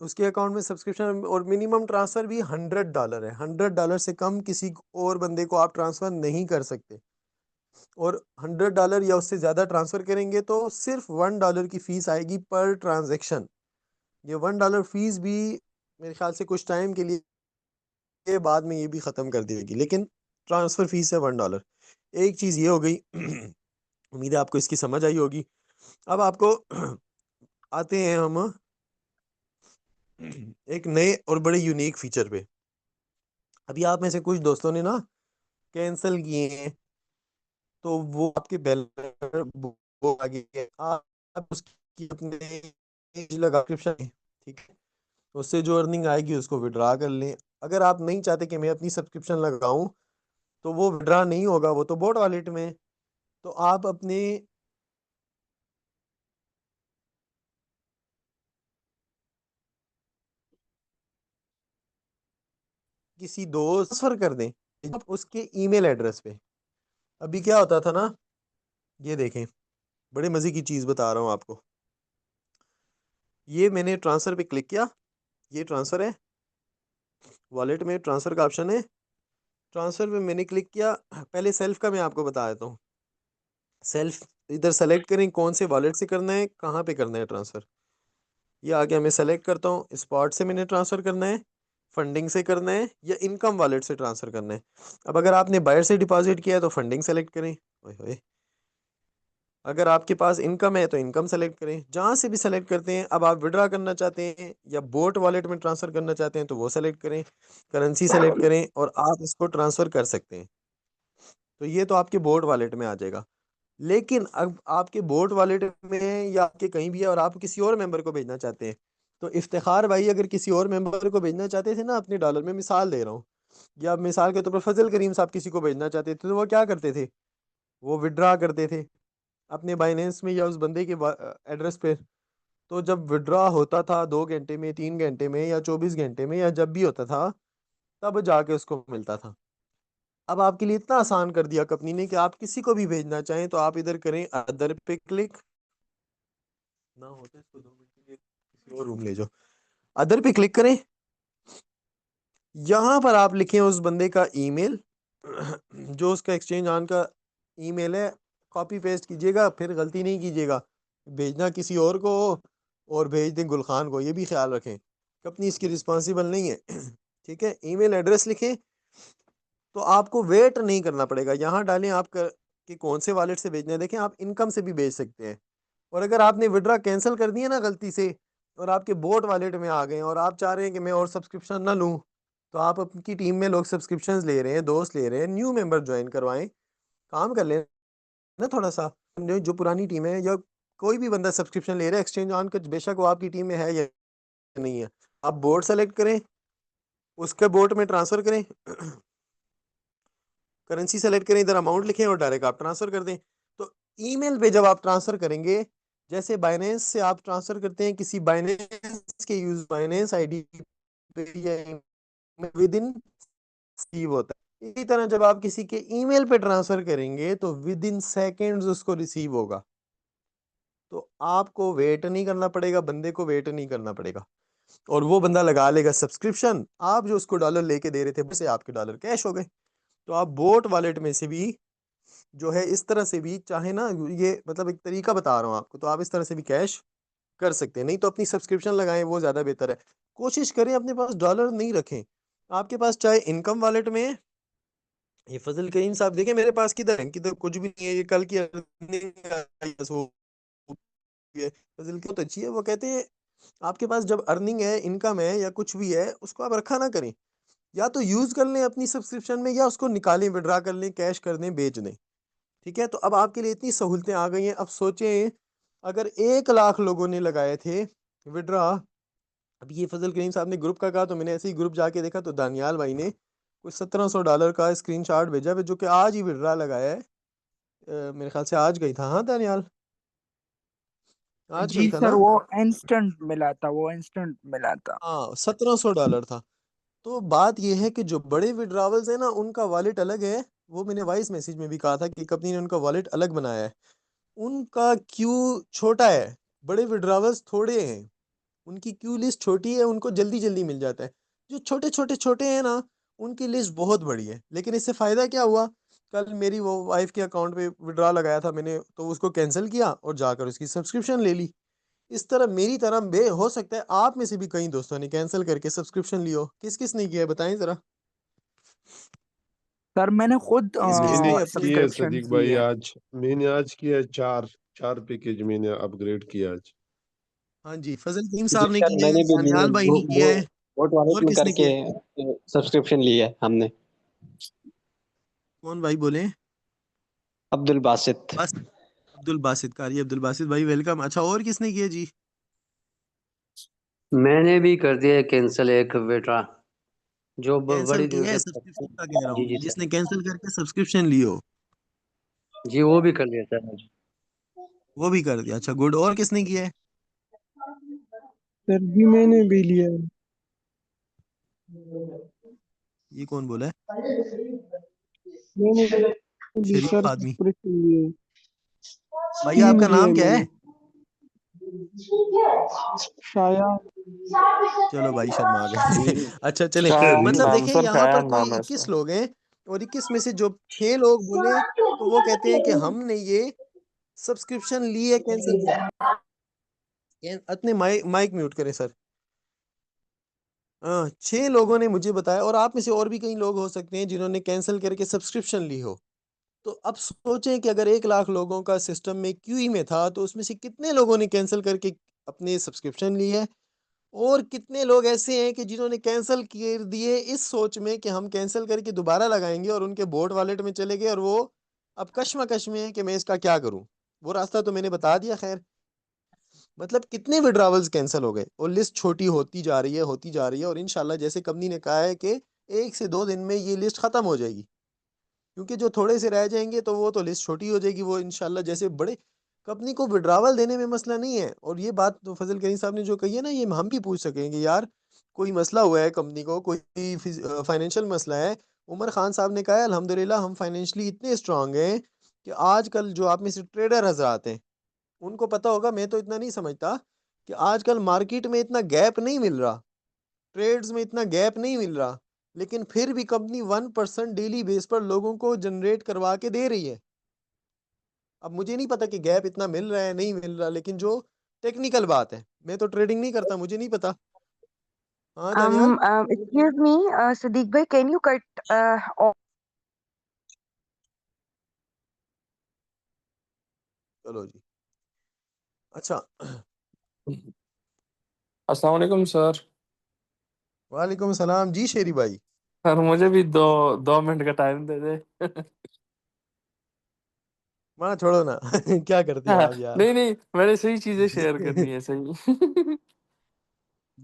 उसके अकाउंट में सब्सक्रिप्शन। और मिनिमम ट्रांसफर भी $100 है, $100 से कम किसी और बंदे को आप ट्रांसफर नहीं कर सकते। और $100 या उससे ज़्यादा ट्रांसफ़र करेंगे तो सिर्फ $1 की फ़ीस आएगी पर ट्रांजैक्शन। ये $1 फीस भी मेरे ख्याल से कुछ टाइम के लिए बाद में ये भी ख़त्म कर देगी, लेकिन ट्रांसफ़र फ़ीस है $1। एक चीज़ ये हो गई। उम्मीद है आपको इसकी समझ आई होगी। अब आपको आते हैं हम एक नए और बड़े यूनिक फीचर पे। अभी आप में से कुछ दोस्तों ने ना कैंसिल किए हैं, तो वो आपके बैलेंस वो आ गई है, आप उसकी अपने लगा सब्सक्रिप्शन, ठीक है, तो उससे जो अर्निंग आएगी उसको विड्रा कर लें। अगर आप नहीं चाहते कि मैं अपनी सब्सक्रिप्शन लगाऊं, तो वो विड्रा नहीं होगा, वो तो बोट वॉलेट में है। तो आप अपने किसी दोस्त ट्रांसफर कर दें आप उसके ईमेल एड्रेस पे। अभी क्या होता था ना, ये देखें, बड़े मजे की चीज बता रहा हूँ आपको। ये मैंने ट्रांसफर पे क्लिक किया, ये ट्रांसफर है, वॉलेट में ट्रांसफर का ऑप्शन है, ट्रांसफर पे मैंने क्लिक किया। पहले सेल्फ का मैं आपको बता देता हूँ। सेल्फ इधर सेलेक्ट करें कौन से वॉलेट से करना है, कहाँ पे करना है ट्रांसफर। ये आ गया, मैं सेलेक्ट करता हूँ, स्पॉट से मैंने ट्रांसफर करना है, फंडिंग से करना है, या इनकम वॉलेट से ट्रांसफर करना है। अब अगर आपने बायर से डिपॉजिट किया है तो फंडिंग सेलेक्ट करें, ओए होए। अगर आपके पास इनकम है तो इनकम सेलेक्ट करें, जहां से भी सेलेक्ट करते हैं। अब आप विड्रा करना चाहते हैं या बोट वॉलेट में ट्रांसफर करना चाहते हैं तो वो सेलेक्ट करें, करेंसी सेलेक्ट करें और आप इसको ट्रांसफर कर सकते हैं। तो ये तो आपके बोट वॉलेट में आ जाएगा। लेकिन अब आपके बोट वॉलेट में या आपके कहीं भी है और आप किसी और मेंबर को भेजना चाहते हैं, तो इफ्तिखार भाई अगर किसी और मेंबर को भेजना चाहते थे ना अपने डॉलर में, मिसाल दे रहा हूँ, या मिसाल के तौर पर फजल करीम साहब किसी को भेजना चाहते थे, तो वो क्या करते थे, वो विड्रा करते थे अपने बाइनेंस में या उस बंदे के एड्रेस पे। तो जब विड्रा होता था 2 घंटे में, 3 घंटे में, या 24 घंटे में, या जब भी होता था, तब जाके उसको मिलता था। अब आपके लिए इतना आसान कर दिया कंपनी ने कि आप किसी को भी भेजना चाहें तो आप इधर करें अदर पे क्लिक, ना होता इसको 2 मिनट के लिए किसी और रूम ले जाओ, अदर पे क्लिक करें, यहां पर आप लिखें उस बंदे का ईमेल, जो उसका एक्सचेंज ऑन का ईमेल है, कॉपी पेस्ट कीजिएगा, फिर गलती नहीं कीजिएगा भेजना किसी और को हो और भेज दें गुलखान को, ये भी ख्याल रखें, कंपनी इसकी रिस्पॉन्सिबल नहीं है। ठीक है, ईमेल एड्रेस लिखें, तो आपको वेट नहीं करना पड़ेगा, यहाँ डालें आप कि कौन से वॉलेट से भेजना है। देखें, आप इनकम से भी भेज सकते हैं, और अगर आपने विड्रा कैंसिल कर दिया ना गलती से और आपके बोट वॉलेट में आ गए और आप चाह रहे हैं कि मैं और सब्सक्रिप्शन ना लूं, तो आप अपनी टीम में लोग सब्सक्रिप्शंस ले रहे हैं, दोस्त ले रहे हैं, न्यू मेंबर ज्वाइन करवाएं, काम कर लें ना थोड़ा सा। जो पुरानी टीम है या कोई भी बंदा सब्सक्रिप्शन ले रहा है एक्सचेंज ऑन का, बेशक वो आपकी टीम में है या नहीं है, आप बोट सेलेक्ट करें, उसके बोट में ट्रांसफर करें, करेंसी सेलेक्ट करें, इधर अमाउंट लिखें और डायरेक्ट आप ट्रांसफर कर दें। तो ईमेल पे जब आप ट्रांसफर करेंगे, जैसे बाइनेंस से आप ट्रांसफर करते हैं किसी बाइनेंस के यूज बाइनेंस आईडी पे या विद इन रिसीव होता है, इसी तरह जब आप किसी के ईमेल पे ट्रांसफर करेंगे तो विद इन सेकेंड्स उसको रिसीव होगा। तो आपको वेट नहीं करना पड़ेगा, बंदे को वेट नहीं करना पड़ेगा, और वो बंदा लगा लेगा सब्सक्रिप्शन। आप जो उसको डॉलर लेके दे रहे थे उससे आपके डॉलर कैश हो गए। तो आप बोट वॉलेट में से भी जो है इस तरह से भी चाहे ना, ये मतलब एक तरीका बता रहा हूँ आपको, तो आप इस तरह से भी कैश कर सकते हैं। नहीं तो अपनी सब्सक्रिप्शन लगाएं, वो ज़्यादा बेहतर है। कोशिश करें अपने पास डॉलर नहीं रखें, आपके पास चाहे इनकम वॉलेट में है। ये फजल करीम साहब देखें मेरे पास किधर है, किधर कुछ भी नहीं है, ये कल की earning आई बस वो है। फजल की बहुत अच्छी है, वो कहते हैं आपके पास जब अर्निंग है, इनकम है या कुछ भी है, उसको आप रखा ना करें, या तो यूज कर लें अपनी सब्सक्रिप्शन में, या उसको निकालें, विड्रा कर लें, कैश कर दें, बेच दें। ठीक है, तो अब आपके लिए इतनी सहूलतें आ गई हैं। अब सोचें अगर 1 लाख लोगों ने लगाए थे विड्रा, अब ये फजल करीम साहब ने ग्रुप का कहा तो मैंने ऐसे ही ग्रुप जाके देखा तो दानियाल भाई ने कुछ $1700 का स्क्रीनशॉट भेजा जो कि आज ही विड्रा लगाया है। मेरे ख्याल से आज गई था, हाँ दानियाल, आज जी गई था सर, ना। वो इंस्टेंट मिला था, वो इंस्टेंट मिला था। हाँ, $1700 था। तो बात यह है कि जो बड़े विड्रावल्स है ना, उनका वॉलेट अलग है। वो मैंने वॉइस मैसेज में भी कहा था कि कंपनी ने उनका वॉलेट अलग बनाया है, उनका क्यू छोटा है, बड़े विड्रावल्स थोड़े हैं, उनकी क्यू लिस्ट छोटी है, उनको जल्दी जल्दी मिल जाता है। जो छोटे छोटे छोटे हैं ना, उनकी लिस्ट बहुत बड़ी है। लेकिन इससे फ़ायदा क्या हुआ, कल मेरी वो वाइफ के अकाउंट पे विड्रा लगाया था मैंने, तो उसको कैंसिल किया और जाकर उसकी सब्सक्रिप्शन ले ली। इस तरह मेरी तरह बे हो सकता है आप में से भी कई दोस्तों ने कैंसिल करके सब्सक्रिप्शन लियो। किस किस ने किया है बताएं ज़रा, सर मैंने खुद किस किस मैंने ने अपनी। किए सब्सक्रिप्शन सदीक ली भाई, है। आज मैंने आज किया चार चार पैकेज मैंने अपग्रेड किया आज। हाँ जी, फजल करीम जी साहब ने सर, किया है, मैंने भी लिए सान्याल भाई ने किया है, वोट और वॉलेट में किसने किया करके है? सब्सक्रिप्शन ली है हमने। कौन भाई बोले? अब्दुल बासित। बस अब्दुल बासित कारी, अब्दुल बासित भाई वेलकम। अच्छा, और किसने किया जी? मैंने भी कर दिया कैंसिल एक बेटा जो कैंसिल बड़ी दिन किया है से सब्सक्रिप्शन का कह रहा जी हूँ, जी सर। जिसने कैंसिल करके सब्सक्रिप्शन ली हो, जी वो भी कर लिया सर मुझे। वो भी कर दिया। अच्छा गुड, और किसने किया है? सर जी मैंने भी लिया है। ये कौन बोला है? मैंने भी शरीफ सर आदमी। सब्सक्रिप्शन लिए है। भाई 3 आपका लिए नाम क्या मैंने। है? शाया। चलो भाई शर्मा आ गए। जी अच्छा चले, शायद मतलब नाम देखें सर, यहाँ पर शायद कोई नाम है 21 इसका। लोग हैं, और 21 में से जो 6 लोग बोले तो वो कहते हैं कि हमने ये सब्सक्रिप्शन ली है कैंसिल कर। अपने माइक माइक म्यूट करें सर। हाँ, 6 लोगों ने मुझे बताया, और आप में से और भी कई लोग हो सकते हैं जिन्होंने कैंसिल करके सब्सक्रिप्शन ली हो। तो अब सोचें कि अगर 1 लाख लोगों का सिस्टम में क्यूई में था, तो उसमें से कितने लोगों ने कैंसिल करके अपने सब्सक्रिप्शन ली है, और कितने लोग ऐसे हैं कि जिन्होंने कैंसिल कर दिए इस सोच में कि हम कैंसिल करके दोबारा लगाएंगे, और उनके बोट वॉलेट में चले गए, और वो अब कश्मकश में है कि मैं इसका क्या करूं। वो रास्ता तो मैंने बता दिया। खैर, मतलब कितने विड्रावल्स कैंसिल हो गए, और लिस्ट छोटी होती जा रही है, होती जा रही है, और इंशाल्लाह जैसे कंपनी ने कहा है कि 1 से 2 दिन में ये लिस्ट खत्म हो जाएगी, क्योंकि जो थोड़े से रह जाएंगे तो वो तो लिस्ट छोटी हो जाएगी। वो इंशाल्लाह जैसे बड़े कंपनी को विड्रावल देने में मसला नहीं है। और ये बात तो फजल करीम साहब ने जो कही है ना, ये हम भी पूछ सकेंगे यार, कोई मसला हुआ है कंपनी को, कोई फाइनेंशियल मसला है। उमर खान साहब ने कहा है अल्हम्दुलिल्लाह हम फाइनेंशियली इतने स्ट्रांग हैं कि आजकल जो आप में से ट्रेडर हजरात हैं उनको पता होगा, मैं तो इतना नहीं समझता, कि आजकल मार्केट में इतना गैप नहीं मिल रहा, ट्रेड्स में इतना गैप नहीं मिल रहा, लेकिन फिर भी कंपनी 1% डेली बेस पर लोगों को जनरेट करवा के दे रही है। अब मुझे नहीं पता कि गैप इतना मिल रहा है नहीं मिल रहा, लेकिन जो टेक्निकल बात है, मैं तो ट्रेडिंग नहीं करता, मुझे नहीं पता। हाँ Daniyal. Excuse me, Sadiq bhai, can you cut off? चलो जी। अच्छा, अस्सलाम वालेकुम सर। वालेकुम सलाम जी शेरी भाई। सर मुझे भी दो 2 मिनट का टाइम दे दे। माँ छोड़ो ना। क्या करते हो हाँ, आप यार। नहीं नहीं, मैंने सही चीजें शेयर करनी है सही।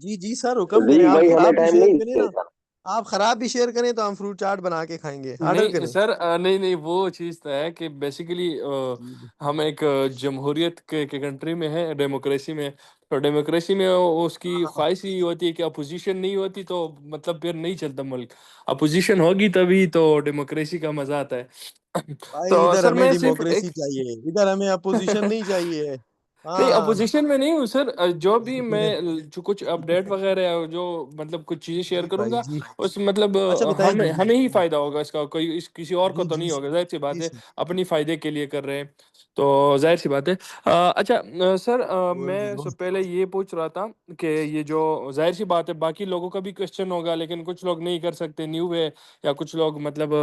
जी जी सर, हुक्म करें, सिद्दीक आप भाई हमें खराब भी टाइम शेयर नहीं करें ना। देगा। आप खराब भी शेयर करें तो हम फ्रूट चाट बना के खाएंगे, ऑर्डर नहीं करें। सर, नहीं नहीं, वो चीज़ तो है कि बेसिकली जी हम एक जमहूरियत के कंट्री में है, डेमोक्रेसी में। तो डेमोक्रेसी में उसकी हाँ ख्वाहिश ही होती है कि अपोजिशन नहीं होती तो मतलब फिर नहीं चलता मुल्क। अपोजिशन होगी तभी तो डेमोक्रेसी का मजा आता है। भाई, तो इधर सर हमें मैं सिर्फ डेमोक्रेसी एक चाहिए, इधर हमें अपोजिशन नहीं चाहिए। नहीं, हाँ। अपोजिशन में नहीं हूँ सर। जो भी मैं जो कुछ अपडेट वगैरह है, जो मतलब कुछ चीजें शेयर जी भाई करूंगा, जी। उस मतलब अच्छा बताएं हमें जी जी हमें ही जी फायदा होगा इसका, कोई किसी और को जी तो जी नहीं होगा। जाहिर सी बात जी है, सर। अपनी फायदे के लिए कर रहे हैं, तो जाहिर सी बात है। अच्छा सर, जरूर मैं जरूर। सब पहले ये पूछ रहा था कि ये जो जाहिर सी बात है बाकी लोगों का भी क्वेश्चन होगा, लेकिन कुछ लोग नहीं कर सकते, न्यू है, या कुछ लोग मतलब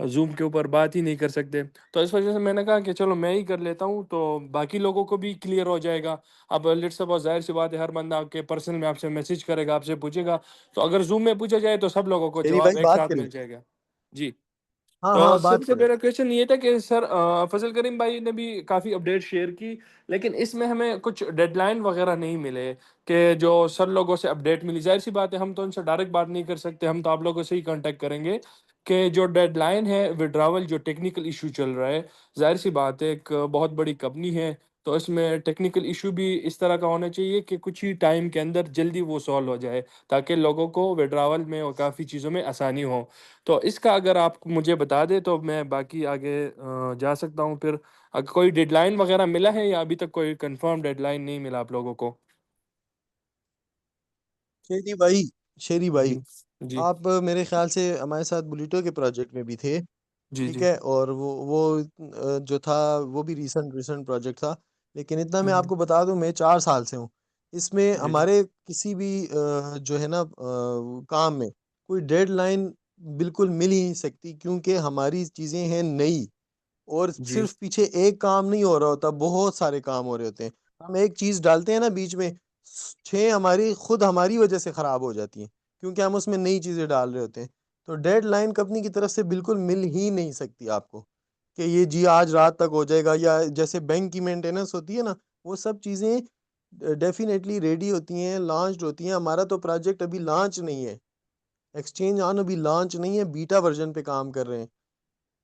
जूम के ऊपर बात ही नहीं कर सकते। तो इस वजह से मैंने कहा कि चलो मैं ही कर लेता हूँ, तो बाकी लोगों को भी क्लियर हो जाएगा। अब लेट्स सपोज, जाहिर सी बात है, हर बंदा आपके पर्सनल में आपसे मैसेज करेगा, आपसे पूछेगा, तो अगर जूम में पूछा जाए तो सब लोगों को शेरी जवाब भाई एक बात साथ करें। मिल जाएगा। जी। हाँ तो हाँ बात सबसे करें। मेरा क्वेश्चन ये था कि सर, फजल करीम भाई ने भी काफ़ी अपडेट शेयर की, लेकिन इसमें हमें कुछ डेडलाइन वगैरह नहीं मिले कि जो सर लोगों से अपडेट मिली। जाहिर सी बात है, हम तो उनसे डायरेक्ट बात नहीं कर सकते, हम तो आप लोगों से ही कांटेक्ट करेंगे कि जो डेडलाइन है विड्रावल, जो टेक्निकल इशू चल रहा है। जाहिर सी बात है, एक बहुत बड़ी कंपनी है, तो इसमें टेक्निकल इशू भी इस तरह का होना चाहिए कि कुछ ही टाइम के अंदर जल्दी वो सॉल्व हो जाए, ताकि लोगों को विड्रावल में और काफ़ी चीज़ों में आसानी हो। तो इसका अगर आप मुझे बता दें तो मैं बाकी आगे जा सकता हूँ फिर। अगर कोई डेडलाइन वगैरह मिला है या अभी तक कोई कंफर्म डेडलाइन नहीं मिला आप लोगों को? शेरी भाई, शेरी भाई, जी जी आप मेरे ख्याल से हमारे साथ बुलेटो के प्रोजेक्ट में भी थे। जी ठीक जी। है, और वो जो था वो भी रीसेंट रीसेंट प्रोजेक्ट था। लेकिन इतना मैं हम्म, आपको बता दूं, मैं 4 साल से हूँ इसमें। जी जी हमारे किसी भी जो है ना काम में कोई डेडलाइन बिल्कुल मिल ही नहीं सकती, क्योंकि हमारी चीज़ें हैं नई, और जी सिर्फ पीछे एक काम नहीं हो रहा होता, बहुत सारे काम हो रहे होते हैं। हम एक चीज़ डालते हैं ना बीच में, छः हमारी खुद हमारी वजह से ख़राब हो जाती हैं, क्योंकि हम उसमें नई चीज़ें डाल रहे होते हैं। तो डेडलाइन कंपनी की तरफ से बिल्कुल मिल ही नहीं सकती आपको कि ये जी आज रात तक हो जाएगा, या जैसे बैंक की मेंटेनेंस होती है ना, वो सब चीज़ें डेफिनेटली रेडी होती हैं, लॉन्च होती हैं। हमारा तो प्रोजेक्ट अभी लॉन्च नहीं है, एक्सचेंज ऑन अभी लॉन्च नहीं है, बीटा वर्जन पे काम कर रहे हैं।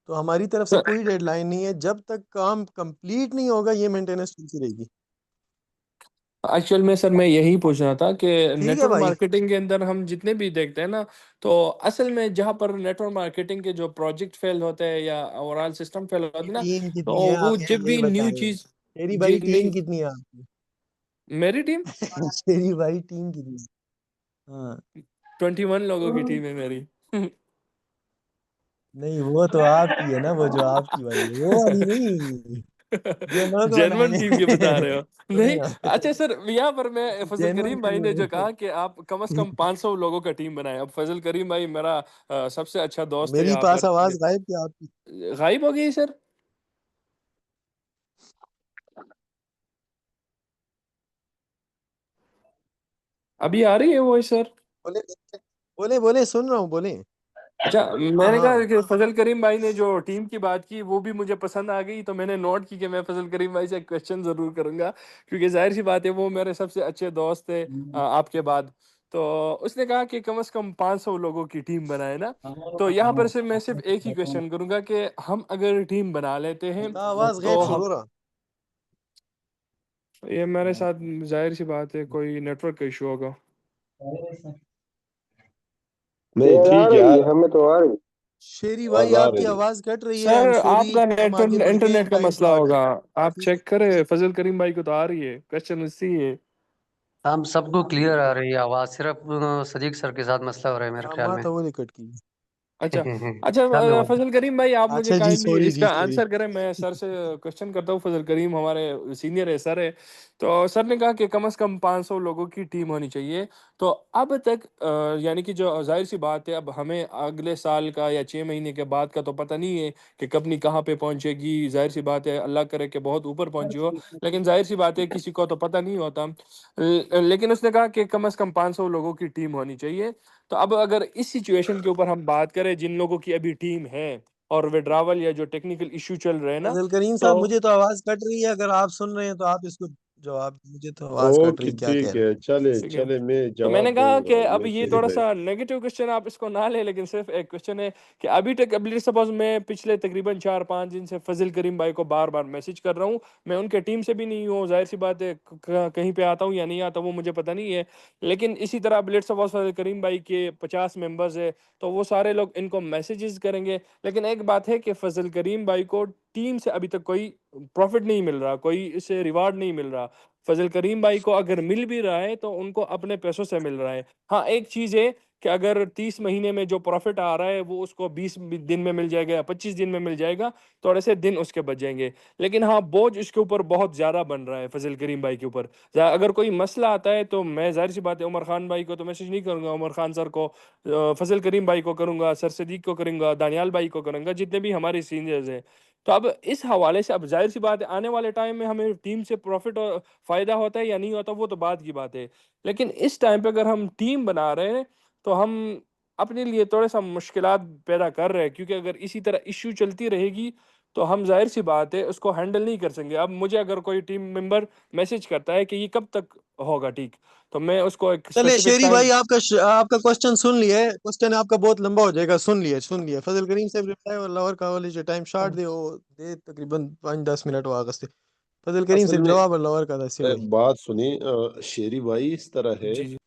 तो हमारी तरफ से कोई डेडलाइन नहीं है, जब तक काम कंप्लीट नहीं होगा ये मेंटेनेंस चलती रहेगी। एक्चुअल में सर मैं यही पूछ रहा था कि ठीक है नेटवर्क भाई। मार्केटिंग के अंदर हम जितने भी देखते हैं ना, तो असल में जहाँ पर नेटवर्क मार्केटिंग के जो प्रोजेक्ट फेल होते हैं या ओवरऑल सिस्टम फेल होता है ना, टीम तो कितनी है वो आपकी जब ये भी न्यू बताएं। चीज। शेरी जी भाई टीम नहीं, कितनी है आपकी? मेरी टीम शेरी भाई टीम कितनी है? हाँ। 21 लोगों की टीम है मेरी। नहीं वो तो आपकी है ना, वो जो आपकी वाली है वो वाली नहीं, जो लोग जेनवन टीम की बता बनाए। रहे हो? सुने नहीं। ना, अच्छा सर, यहाँ पर मैं फजल जेनवन करीम भाई टीम ने जो है। कहा कि आप कम से कम 500 लोगों का टीम बनाए। अब फजल करीम भाई मेरा सबसे अच्छा दोस्त है मेरी यहाँ पास पर। आवाज गायब थी आपकी। गायब हो गई सर? अभी आ रही है वो सर? बोले बोले बोले, सुन रहा हूँ, बोले। अच्छा, हाँ मैंने कहा हाँ। कि फजल करीम भाई ने जो टीम की बात की वो भी मुझे पसंद आ गई, तो मैंने नोट की कि मैं फजल करीम भाई से एक क्वेश्चन जरूर करूंगा, क्योंकि जाहिर सी बात है वो मेरे सबसे अच्छे दोस्त थे आपके बाद। तो उसने कहा कि कम से कम 500 लोगों की टीम बनाए ना। तो यहाँ पर से मैं सिर्फ एक ही क्वेश्चन करूंगा कि हम अगर टीम बना लेते हैं ता आवाज तो गायब हम, शुरू रहा। ये मेरे साथ जाहिर सी बात है कोई नेटवर्क का इशू होगा। ये नहीं आ ठीक है रही है, हमें तो आ रही। शेरी भाई आवाज आ आपकी रही है। आवाज कट रही है, आई सर एम सॉरी। आपका हम आगे बढ़ गए हैं इंटरनेट का टाइम मसला स्लॉट। होगा। आप ठीक है। चेक करें, फजल करीम भाई को तो आ रही है, क्वेश्चन उससी है। हम सबको क्लियर आ रही है आवाज, सिर्फ सदीक सर के साथ मसला हो रहा है मेरे हाँ ख्याल माँ में। तो वो कट की। अच्छा। अच्छा, क्या मैं फजल करीम भाई आप मुझे अच्छा जी, काइंडली सॉरी जी, इसका सॉरी। आंसर करें। मैं सर से क्वेश्चन करता हूँ, फजल करीम हमारे सीनियर है, सर है। तो सर ने कहा कि कम से कम 500 लोगों की टीम होनी चाहिए। तो अब तक यानी कि जो जाहिर सी बात है, अब हमें अगले साल का या 6 महीने के बाद का तो पता नहीं है कि कंपनी कहाँ पे पहुंचेगी। जाहिर सी बात है अल्लाह करे कि बहुत ऊपर पहुंची हो, लेकिन जाहिर सी बात है किसी को तो पता नहीं होता। लेकिन उसने कहा कि कम से कम 500 लोगों की टीम होनी चाहिए। तो अब अगर इस सिचुएशन के ऊपर हम बात करें, जिन लोगों की अभी टीम है और विड्रावल या जो टेक्निकल इशू चल रहे हैं ना, फजल करीम तो साहब, मुझे तो आवाज कट रही है, अगर आप सुन रहे हैं तो आप इसको जवाब, मुझे तो आवाज कट ओके रही, क्या कह ठीक रहे है, चले ठीक है। चले मैं तो मैंने जवाब कहा कि दूंगा, अब मैं ये शेरी थोड़ा भाई। सा नेगेटिव क्वेश्चन आप इसको ना ले, लेकिन सिर्फ एक क्वेश्चन है कि अभी तक, अभी सपोज मैं पिछले तकरीबन 4-5 दिन से फजल करीम भाई को बार बार मैसेज कर रहा हूँ। मैं उनके टीम से भी नहीं हूँ, जाहिर सी बात है कहीं पे आता हूँ या नहीं आता वो मुझे पता नहीं है। लेकिन इसी तरह अब लेट्स सपोज फजल करीम भाई के 50 मेंबर्स है, तो वो सारे लोग इनको मैसेजेस करेंगे। लेकिन एक बात है कि फजल करीम भाई को टीम से अभी तक कोई प्रॉफिट नहीं मिल रहा, कोई इसे रिवार्ड नहीं मिल रहा। फजल करीम भाई को अगर मिल भी रहा है तो उनको अपने पैसों से मिल रहा है। हाँ, एक चीज़ है कि अगर 30 महीने में जो प्रॉफिट आ रहा है वो उसको 20 दिन में मिल जाएगा या 25 दिन में मिल जाएगा, थोड़े से दिन उसके बच जाएंगे। लेकिन हाँ, बोझ उसके ऊपर बहुत ज़्यादा बन रहा है फजल करीम भाई के ऊपर। अगर कोई मसला आता है तो मैं जाहिर सी बात है उमर खान भाई को तो मैसेज नहीं करूंगा, उमर खान सर को, फजल करीम भाई को करूंगा, सर सदीक को करूंगा, दानियाल भाई को करूंगा, जितने भी हमारे सीनियर्स हैं। तो अब इस हवाले से अब जाहिर सी बात है आने वाले टाइम में हमें टीम से प्रॉफिट और फायदा होता है या नहीं होता वो तो बात की बात है। लेकिन इस टाइम पे अगर हम टीम बना रहे हैं तो हम अपने लिए थोड़ा सा मुश्किलात पैदा कर रहे हैं, क्योंकि अगर इसी तरह इश्यू चलती रहेगी तो हम जाहिर सी बात है उसको हैंडल नहीं कर सकेंगे। अब मुझे अगर कोई टीम मेंबर मैसेज करता है कि ये कब तक होगा ठीक, तो मैं उसको एक चले स्पेसिफिक शेरी टाइम। भाई, आपका क्वेश्चन सुन लिया है, क्वेश्चन आपका बहुत लंबा हो जाएगा, सुन लिया फजल करीम साहब रिप्लाई और लवर का वाले जो टाइम शॉर्ट दे वो दे, तकरीबन 5-10 मिनट वागस्ते फजल करीम असल साहब में जवाब और लवर का दस भाई। बात सुनी, शेरी भाई इस तरह है जी जी।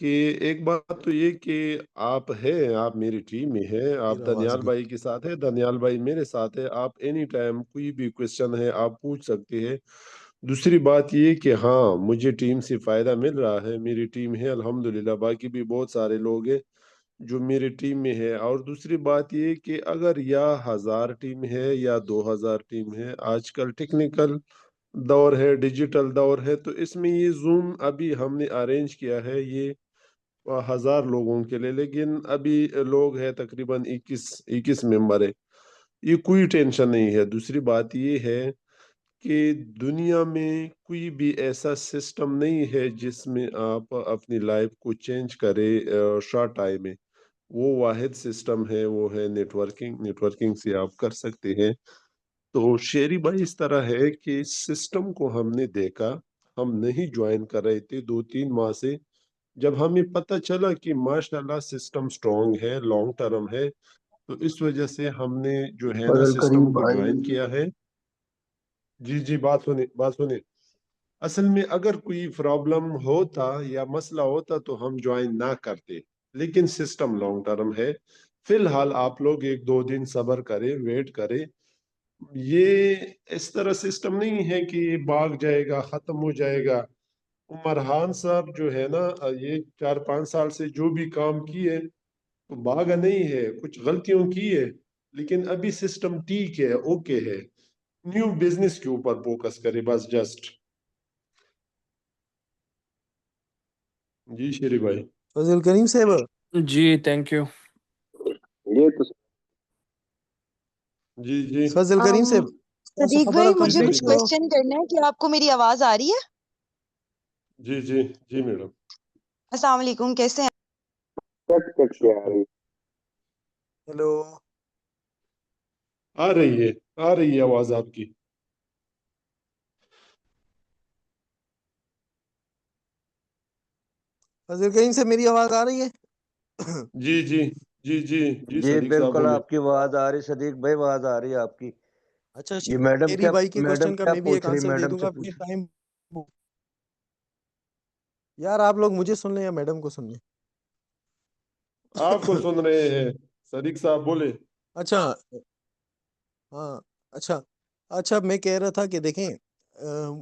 कि एक बात तो ये कि आप मेरी टीम में है, आप फिर आवाज दनियाल गई। भाई के साथ है, दनियाल भाई मेरे साथ है, आप एनी टाइम कोई भी क्वेश्चन है आप पूछ सकते हैं। दूसरी बात ये कि हाँ मुझे टीम से फायदा मिल रहा है, मेरी टीम है अल्हम्दुलिल्लाह, बाकी भी बहुत सारे लोग हैं जो मेरी टीम में है। और दूसरी बात ये कि अगर या 1000 टीम है या 2000 टीम है, आजकल टेक्निकल दौर है, डिजिटल दौर है, तो इसमें ये जूम अभी हमने अरेंज किया है ये 1000 लोगों के लिए, लेकिन अभी लोग हैं तकरीबन 21 मेंबर है, ये कोई टेंशन नहीं है। दूसरी बात ये है कि दुनिया में कोई भी ऐसा सिस्टम नहीं है जिसमें आप अपनी लाइफ को चेंज करें शॉर्ट टाइम में। वो वाहिद सिस्टम है, वो है नेटवर्किंग। नेटवर्किंग से आप कर सकते हैं। तो शेरी भाई इस तरह है कि सिस्टम को हमने देखा, हम नहीं ज्वाइन कर रहे थे 2-3 माह से। जब हमें पता चला कि माशाल्लाह सिस्टम स्ट्रांग है, लॉन्ग टर्म है, तो इस वजह से हमने जो है ना फजल करीम सिस्टम को भाई ज्वाइन किया है। जी जी, बात सुने, बात सुने। असल में अगर कोई प्रॉब्लम होता या मसला होता तो हम ज्वाइन ना करते, लेकिन सिस्टम लॉन्ग टर्म है। फिलहाल आप लोग 1-2 दिन सब्र करें, वेट करें। ये इस तरह सिस्टम नहीं है कि ये भाग जाएगा, खत्म हो जाएगा। उमरहान साहब जो है ना, ये 4-5 साल से जो भी काम किए तो भागा नहीं है, कुछ गलतियों की है, लेकिन अभी सिस्टम ठीक है, ओके है। न्यू बिजनेस के ऊपर फोकस करे बस, जस्ट। जी शेरी भाई। फजल करीम साहब, जी थैंक यू। ये तो जी जी फजल करीम um, साहब, सदीक खबर भाई कम मुझे जी कुछ से जी क्वेश्चन करना है। क्या आपको मेरी आवाज आ रही है? जी जी जी मैडम। अस्सलाम वालेकुम, कैसे हैं? कट के आ रही। हेलो। आ रही है, आ रही है आवाज आपकी। फजल करीम से मेरी आवाज आ रही है? जी जी जी जी जी, जी सदीक साहब बिल्कुल बोले। आपकी आवाज आ रही, सदीक भाई आवाज आ रही है आपकी। अच्छा, ये मैडम शेरी क्या, भाई के मैडम क्वेश्चन का क्या मैं भी एक पूछ रही, आंसर दे मैडम से दूंगा अपने पूछ। टाइम। यार आप लोग मुझे सुन लें या मैडम को सुन लें? आपको सुन रहे हैं, सदीक साहब बोले। अच्छा। हाँ। अच्छा। अच्छा, मैं कह रहा था कि देखें,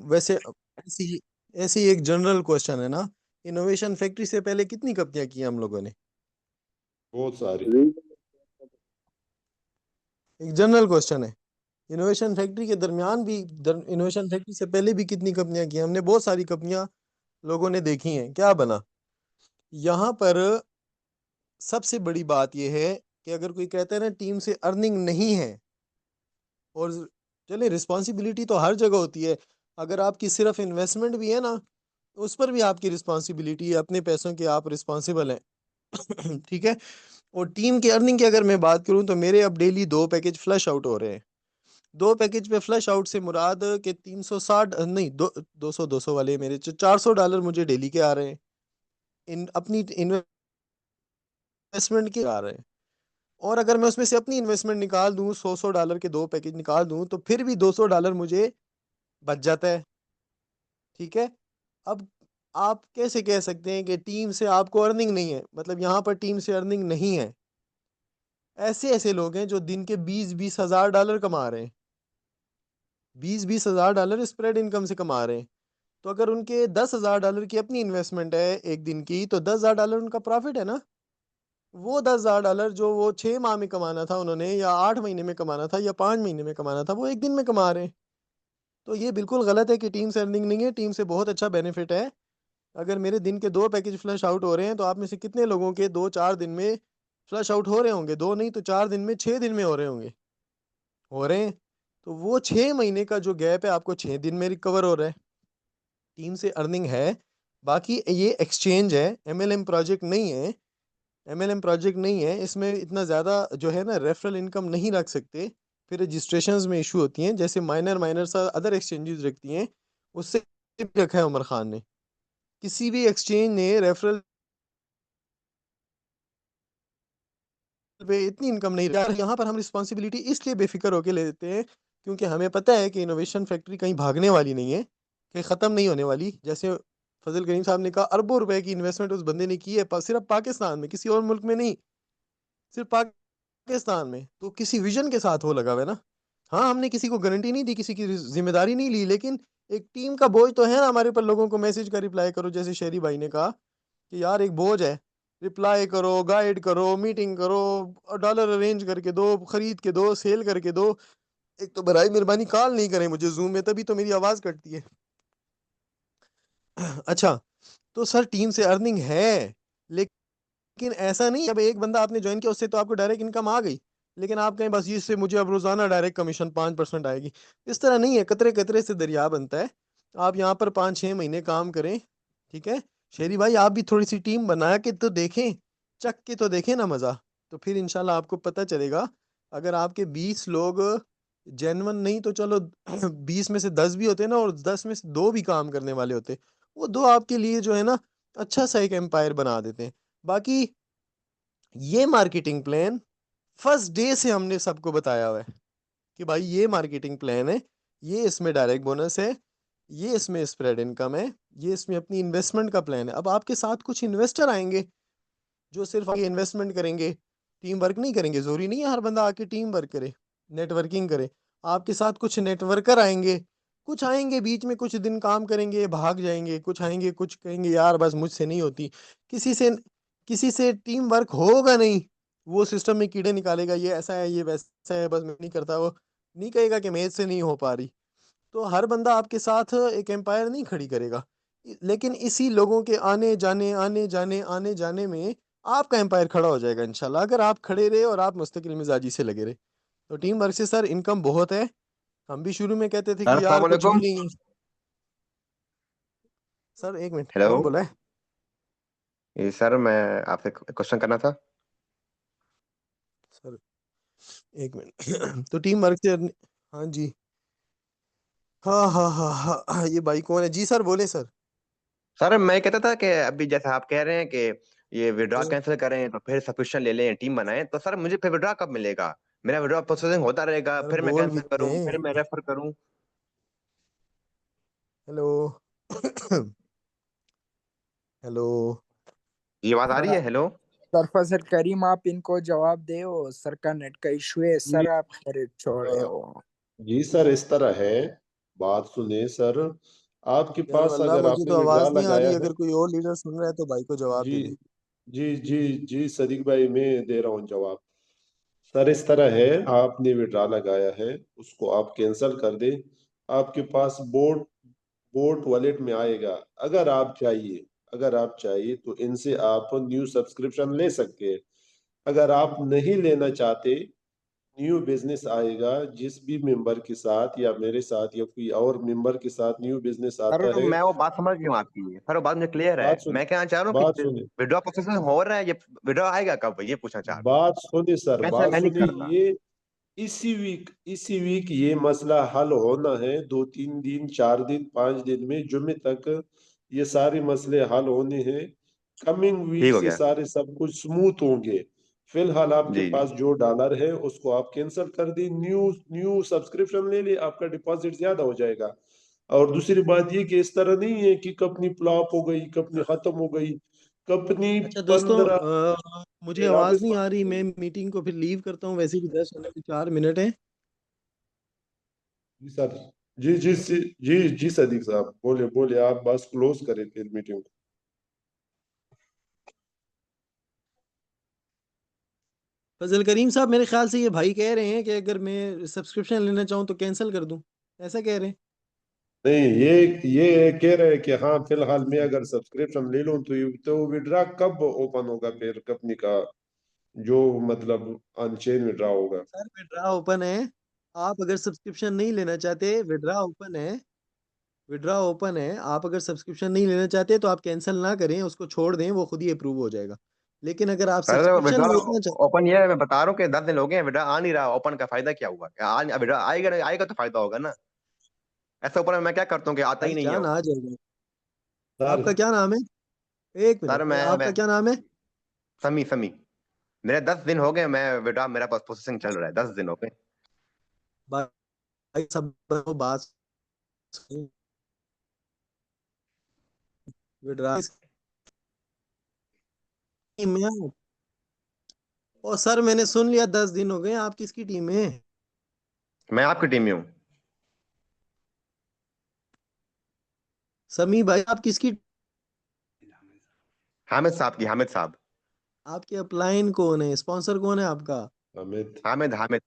वैसे ऐसी ऐसी एक जनरल क्वेश्चन है ना, इनोवेशन फैक्ट्री से पहले कितनी कंपनियां की हैं हम लोगों ने? बहुत सारी। एक जनरल क्वेश्चन है। इनोवेशन फैक्ट्री के दरमियान भी, इनोवेशन फैक्ट्री से पहले भी कितनी कंपनियां की हैं? हमने बहुत सारी कंपनियां लोगों ने देखी हैं। क्या बना यहाँ पर? सबसे बड़ी बात यह है कि अगर कोई कहता है ना टीम से अर्निंग नहीं है, और चले रिस्पॉन्सिबिलिटी तो हर जगह होती है। अगर आपकी सिर्फ इन्वेस्टमेंट भी है ना, उस पर भी आपकी रिस्पॉन्सिबिलिटी है, अपने पैसों के आप रिस्पॉन्सिबल हैं। ठीक है। और टीम की अर्निंग की अगर मैं बात करूं तो मेरे अब डेली 2 पैकेज फ्लश आउट हो रहे हैं। 2 पैकेज पे फ्लश आउट से मुराद के 360 नहीं, 200 वाले मेरे $400 मुझे डेली के आ रहे हैं। अपनी इन्वेस्टमेंट के आ रहे हैं। और अगर मैं उसमें से अपनी इन्वेस्टमेंट निकाल दूं, $100 के 2 पैकेज निकाल दूं, तो फिर भी $200 मुझे बच जाता है। ठीक है। अब आप कैसे कह सकते हैं कि टीम से आपको अर्निंग नहीं है? मतलब यहाँ पर टीम से अर्निंग नहीं है। ऐसे ऐसे लोग हैं जो दिन के 20-20 हज़ार डॉलर कमा रहे हैं। 20-20 हज़ार डॉलर स्प्रेड इनकम से कमा रहे हैं। तो अगर उनके $10,000 की अपनी इन्वेस्टमेंट है एक दिन की, तो $10,000 उनका प्रॉफिट है ना। वो $10,000 जो वो 6 माह में कमाना था उन्होंने, या 8 महीने में कमाना था, या 5 महीने में कमाना था, वो एक दिन में कमा रहे हैं। तो ये बिल्कुल गलत है कि टीम से अर्निंग नहीं है। टीम से बहुत अच्छा बेनिफिट है। अगर मेरे दिन के 2 पैकेज फ्लश आउट हो रहे हैं, तो आप में से कितने लोगों के 2-4 दिन में फ्लश आउट हो रहे होंगे? दो नहीं तो 4 दिन में, 6 दिन में हो रहे होंगे। हो रहे हैं। तो वो 6 महीने का जो गैप है, आपको 6 दिन में रिकवर हो रहा है। टीम से अर्निंग है। बाकी ये एक्सचेंज है, एमएलएम प्रोजेक्ट नहीं है। एमएलएम प्रोजेक्ट नहीं है, इसमें इतना ज़्यादा जो है ना रेफरल इनकम नहीं रख सकते। फिर रजिस्ट्रेशंस में इशू होती हैं, जैसे माइनर माइनर सा अदर एक्सचेंजेस रखती हैं। उससे भी रखा है उमर खान ने। किसी भी एक्सचेंज ने रेफरल पे इतनी इनकम नहीं। यार यहाँ पर हम रिस्पॉन्सिबिलिटी इसलिए बेफिक्र होकर ले लेते हैं, क्योंकि हमें पता है कि इनोवेशन फैक्ट्री कहीं भागने वाली नहीं है, कहीं ख़त्म नहीं होने वाली। जैसे फजल करीम साहब ने कहा, अरबों रुपए की इन्वेस्टमेंट उस बंदे ने की है, सिर्फ पाकिस्तान में, किसी और मुल्क में नहीं, सिर्फ पाकिस्तान में। तो किसी विजन के साथ वो लगा हुआ है ना। हाँ, हमने किसी को गारंटी नहीं दी, किसी की जिम्मेदारी नहीं ली, लेकिन एक टीम का बोझ तो है ना हमारे ऊपर। लोगों को मैसेज का रिप्लाई करो, जैसे शेरी भाई ने कहा कि यार एक बोझ है। रिप्लाई करो, गाइड करो, मीटिंग करो, डॉलर अरेंज करके दो, खरीद के दो, सेल करके दो। एक तो बराई मेहरबानी कॉल नहीं करें मुझे जूम में, तभी तो मेरी आवाज कटती है। अच्छा। तो सर टीम से अर्निंग है, लेकिन ऐसा नहीं अब एक बंदा आपने ज्वाइन किया उससे तो आपको डायरेक्ट इनकम आ गई। लेकिन आप कहें बस इससे मुझे अब रोजाना डायरेक्ट कमीशन 5% आएगी। इस तरह नहीं है, कतरे कतरे से दरिया बनता है। आप यहाँ पर 5-6 महीने काम करें, ठीक है। शेरी भाई आप भी थोड़ी सी टीम बना के तो देखें, चख के तो देखें ना मजा, तो फिर इंशाल्लाह आपको पता चलेगा। अगर आपके 20 लोग जेनवन नहीं तो चलो 20 में से 10 भी होते ना, और 10 में से 2 भी काम करने वाले होते, वो 2 आपके लिए जो है ना अच्छा सा एक एम्पायर बना देते हैं। बाकी ये मार्केटिंग प्लान फर्स्ट डे से हमने सबको बताया हुआ है कि भाई ये मार्केटिंग प्लान है, ये इसमें डायरेक्ट बोनस है, ये इसमें स्प्रेड इनकम है, ये इसमें अपनी इन्वेस्टमेंट का प्लान है। अब आपके साथ कुछ इन्वेस्टर आएंगे जो सिर्फ आगे इन्वेस्टमेंट करेंगे, टीम वर्क नहीं करेंगे। जरूरी नहीं है हर बंदा आके टीम वर्क करे, नेटवर्किंग करे। आपके साथ कुछ नेटवर्कर आएंगे, कुछ आएंगे बीच में कुछ दिन काम करेंगे भाग जाएंगे, कुछ आएंगे कुछ कहेंगे यार बस मुझसे नहीं होती, किसी से टीम वर्क होगा नहीं, वो सिस्टम में कीड़े निकालेगा, ये ऐसा है ये वैसा है बस मैं नहीं करता, वो नहीं कहेगा कि मेरे से नहीं हो पा रही। तो हर बंदा आपके साथ एक एम्पायर नहीं खड़ी करेगा, लेकिन इसी लोगों के आने जाने आने जाने आने जाने में आपका एम्पायर खड़ा हो जाएगा इंशाल्लाह, अगर आप खड़े रहे और आप मुस्तकिल मिजाजी से लगे रहे। तो टीम वर्क से सर इनकम बहुत है। हम भी शुरू में कहते थे सर कि यार अस्सलाम कुछ भी वालेकुम। नहीं है। सर एक मिनट, हेलो। कौन बोला है? ये सर मैं आपसे क्वेश्चन करना था। सर एक मिनट तो टीम वर्क से, हाँ जी, हाँ हाँ हाँ हाँ हाँ, ये भाई कौन है जी? सर बोले सर। सर मैं कहता था कि अभी जैसे आप कह रहे हैं कि ये विड्रॉ कैंसिल करें तो फिर सब्सक्रिप्शन ले लें, टीम बनाएं, तो सर मुझे फिर विड्रॉ कब मिलेगा? मेरा विड्रॉ प्रोसेसिंग होता रहेगा, सर फिर मैं बोल भी कैंसिल करूं, फिर दें। मैं रेफर करूं। Hello hello. ये आवाज आ रही है? हेलो। सर फजल करीम आप इनको जवाब दे, सर का नेट का इशू है, जी सर आप खैर छोड़े हो। जी सर, इस तरह है, बात सुने सर। आपके यार पास वल्लाह अगर मुझे आपने तो विड्रा आवाज नहीं आ लगाया रही, है। अगर कोई और लीडर सुन रहा है तो भाई को जवाब जी दे दे। जी जी जी सदीक भाई, मैं दे रहा हूँ जवाब। सर इस तरह है, आपने विड्रा लगाया है, उसको आप कैंसिल कर दें। आपके पास बोट बोट वॉलेट में आएगा। अगर आप चाहिए तो इनसे आप न्यू सब्सक्रिप्शन ले सकते हैं। अगर आप नहीं लेना चाहते, न्यू बिजनेस आएगा, जिस भी मेंबर के साथ या मेरे साथ या कोई और मेंबर के साथ न्यू बिजनेस सर आता है। मैं वो बात समझ गया हूँ आपकी, सर वो बात मुझे क्लियर है। बात सुन मैं कहना चाह रहा हूँ बात कि सुने विड्रॉ प्रोसेसिंग हो रहा है, ये विड्रॉ आएगा कब, ये पूछना चाह रहा हूँ। बात सुने सर, कैंसिल बात मैं नहीं सुने। करता। ये इसी वीक ये मसला हल होना है। 2-3 दिन, 4 दिन, 5 दिन में जुमे तक ये सारे मसले हल होने हैं। कमिंग वीक ठीक हो से गया। सारे सब कुछ स्मूथ होंगे। फिलहाल आपके जी जी। पास जो डॉलर है उसको आप कैंसिल कर दी, न्यू न्यू सब्सक्रिप्शन ले ले, आपका डिपॉजिट ज्यादा हो जाएगा। और दूसरी बात ये कि इस तरह नहीं है कि कंपनी फ्लॉप हो गई, कंपनी खत्म हो गई। कंपनी अच्छा दोस्तों, 15 मुझे आवाज अगस्त। नहीं आ रही, मैं मीटिंग को फिर लीव करता हूँ, वैसे भी 10 होने के 4 मिनट है। जी सर। जी सदीक साहब, बोले बोले, आप बस क्लोज करें फिर मीटिंग को। फजल करीम साहब मेरे ख्याल से ये भाई कह रहे हैं कि अगर मैं सब्सक्रिप्शन लेना चाहूँ तो कैंसिल कर दूं, ऐसा कह रहे हैं। नहीं, ये कह रहे हैं कि हाँ, फिलहाल मैं अगर सब्सक्रिप्शन ले लूं तो विड्रा कब ओपन होगा फिर कंपनी का, जो मतलब अनचेन विड्रा होगा। सर विड्रा ओपन है, आप अगर सब्सक्रिप्शन नहीं लेना चाहते, विड्रा ओपन है, विड्रा ओपन है। आप अगर सब्सक्रिप्शन नहीं लेना चाहते तो आप कैंसिल ना करें, उसको छोड़ दें, वो खुद ही अप्रूव हो जाएगा। लेकिन अगर आप सर सब्सक्रिप्शन विड्रॉ लेना चाहते, ओपन ये है, मैं बता रहा हूँ कि 10 दिन हो गए विड्रॉ आ नहीं रहा, ओपन का फायदा क्या हुआ? विड्रॉ आएगा नहीं आएगा तो फायदा होगा ना। ऐसा ओपन मैं क्या करता हूँ कि आता ही भाई नहीं है जान वो। आ जाएगा। सर आपका क्या नाम है? एक सर मिनट, मैं आपका क्या नाम है? समी समी। मेरे 10 दिन हो गए, मैं विड्रॉ मेरा पास प्रोसेसिंग चल रहा है, 10 दिन हो गए। भाई सब बात विड्रा में आप। और सर मैंने सुन लिया 10 दिन हो गए, आप किसकी टीम में हैं? मैं आपकी टीम में हूँ। समी भाई आप किसकी? हामिद साहब की, हामिद साहब। आपके अपलाइन कौन है, स्पॉन्सर कौन है आपका? अमित। हामिद हामिद।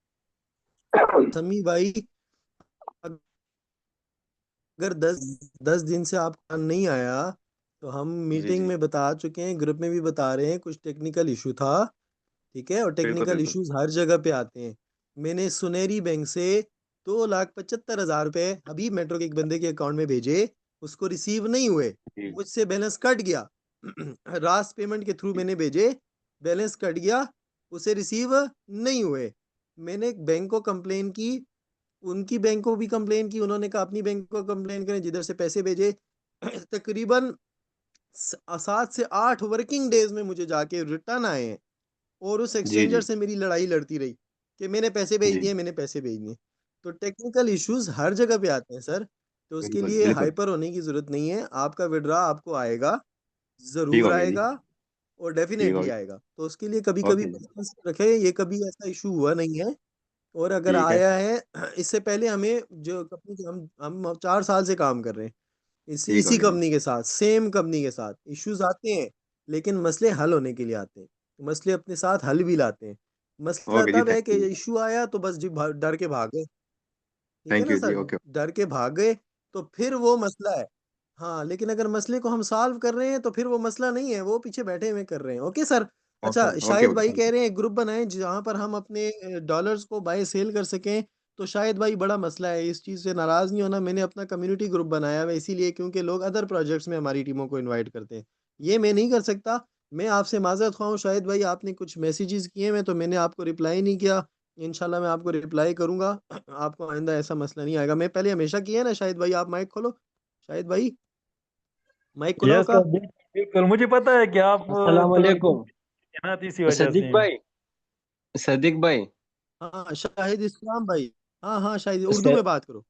समी भाई, अगर 10 10 दिन से आपका नहीं आया तो हम जी मीटिंग जी। में बता चुके हैं, ग्रुप में भी बता रहे हैं, कुछ टेक्निकल इशू था। ठीक है, और बिल्कुल टेक्निकल बिल्कुल इश्यूज हर जगह पे आते हैं। मैंने सुनहरी बैंक से 2,75,000 रुपए अभी मेट्रो के एक बंदे के अकाउंट में भेजे, उसको रिसीव नहीं हुए, जी मुझसे बैलेंस कट गया। रास पेमेंट के थ्रू मैंने भेजे, बैलेंस कट गया, उसे रिसीव नहीं हुए। मैंने एक बैंक को कंप्लेन की, उनकी बैंक को भी कंप्लेन की, उन्होंने कहा अपनी बैंक को कंप्लेन करें जिधर से पैसे भेजे। तकरीबन 7 से 8 वर्किंग डेज में मुझे जाके रिटर्न आए हैं, और उस जी एक्सचेंजर जी से मेरी लड़ाई लड़ती रही कि मैंने पैसे भेज जी दिए, मैंने पैसे भेज दिए। तो टेक्निकल इश्यूज हर जगह पे आते हैं सर, तो उसके बिल्कुल लिए बिल्कुल हाइपर होने की जरूरत नहीं है। आपका विड्रा आपको आएगा, ठीक जरूर हो गया जी। आएगा, और ठीक हो डेफिनेटली गया। आएगा। तो उसके लिए कभी कभी ओके जी। पेशेंस रखें, ये कभी ऐसा इशू हुआ नहीं है। और अगर ठीक है। आया है, इससे पहले हमें जो कंपनी, हम 4 साल से काम कर रहे हैं ठीक हो इसी गया जी। कंपनी के साथ, सेम कंपनी के साथ। इश्यूज आते हैं, लेकिन मसले हल होने के लिए आते हैं, मसले अपने साथ हल भी लाते हैं। मसला ओके जी, तब है थैंक कि यू। इशू आया तो बस जी डर के भाग गए, ठीक है थैंक ना यू जी। Sir, okay. डर के भाग गए, तो फिर वो मसला है। हाँ, लेकिन अगर मसले को हम सॉल्व कर रहे हैं तो फिर वो मसला नहीं है, वो पीछे बैठे हुए कर रहे हैं। Okay sir. ओके अच्छा, ओके शाहिद ओके, भाई थैंक कह यू। रहे हैं ग्रुप बनाएं जहाँ पर हम अपने डॉलर्स को बाय सेल कर सकें। तो शायद भाई बड़ा मसला है, इस चीज़ से नाराज़ नहीं होना। मैंने अपना कम्युनिटी ग्रुप बनाया हुआ है, इसीलिए क्योंकि लोग अदर प्रोजेक्ट्स में हमारी टीमों को इनवाइट करते हैं, ये मैं नहीं कर सकता। मैं आपसे माजरत ख्वाह हूँ शाहिद भाई, आपने कुछ मैसेजेस किए हैं तो मैंने आपको रिप्लाई नहीं किया। इंशाल्लाह मैं आपको रिप्लाई करूंगा। आपको आइंदा ऐसा मसला नहीं आएगा। मैं पहले हमेशा किया है ना शाहिद भाई, आप माइक खोलो। शाहिद भाई, माइक खुलाओ यस का। सर, बिल्कुल बिल्कुल, मुझे पता है कि आप अस्सलाम थोड़ा वालेकुम। है ना, तो इसी वजह सदीक से। भाई, सदीक भाई। हाँ शाहिद इस्लाम भाई। हाँ हाँ शाहिद, उर्दू में बात करो।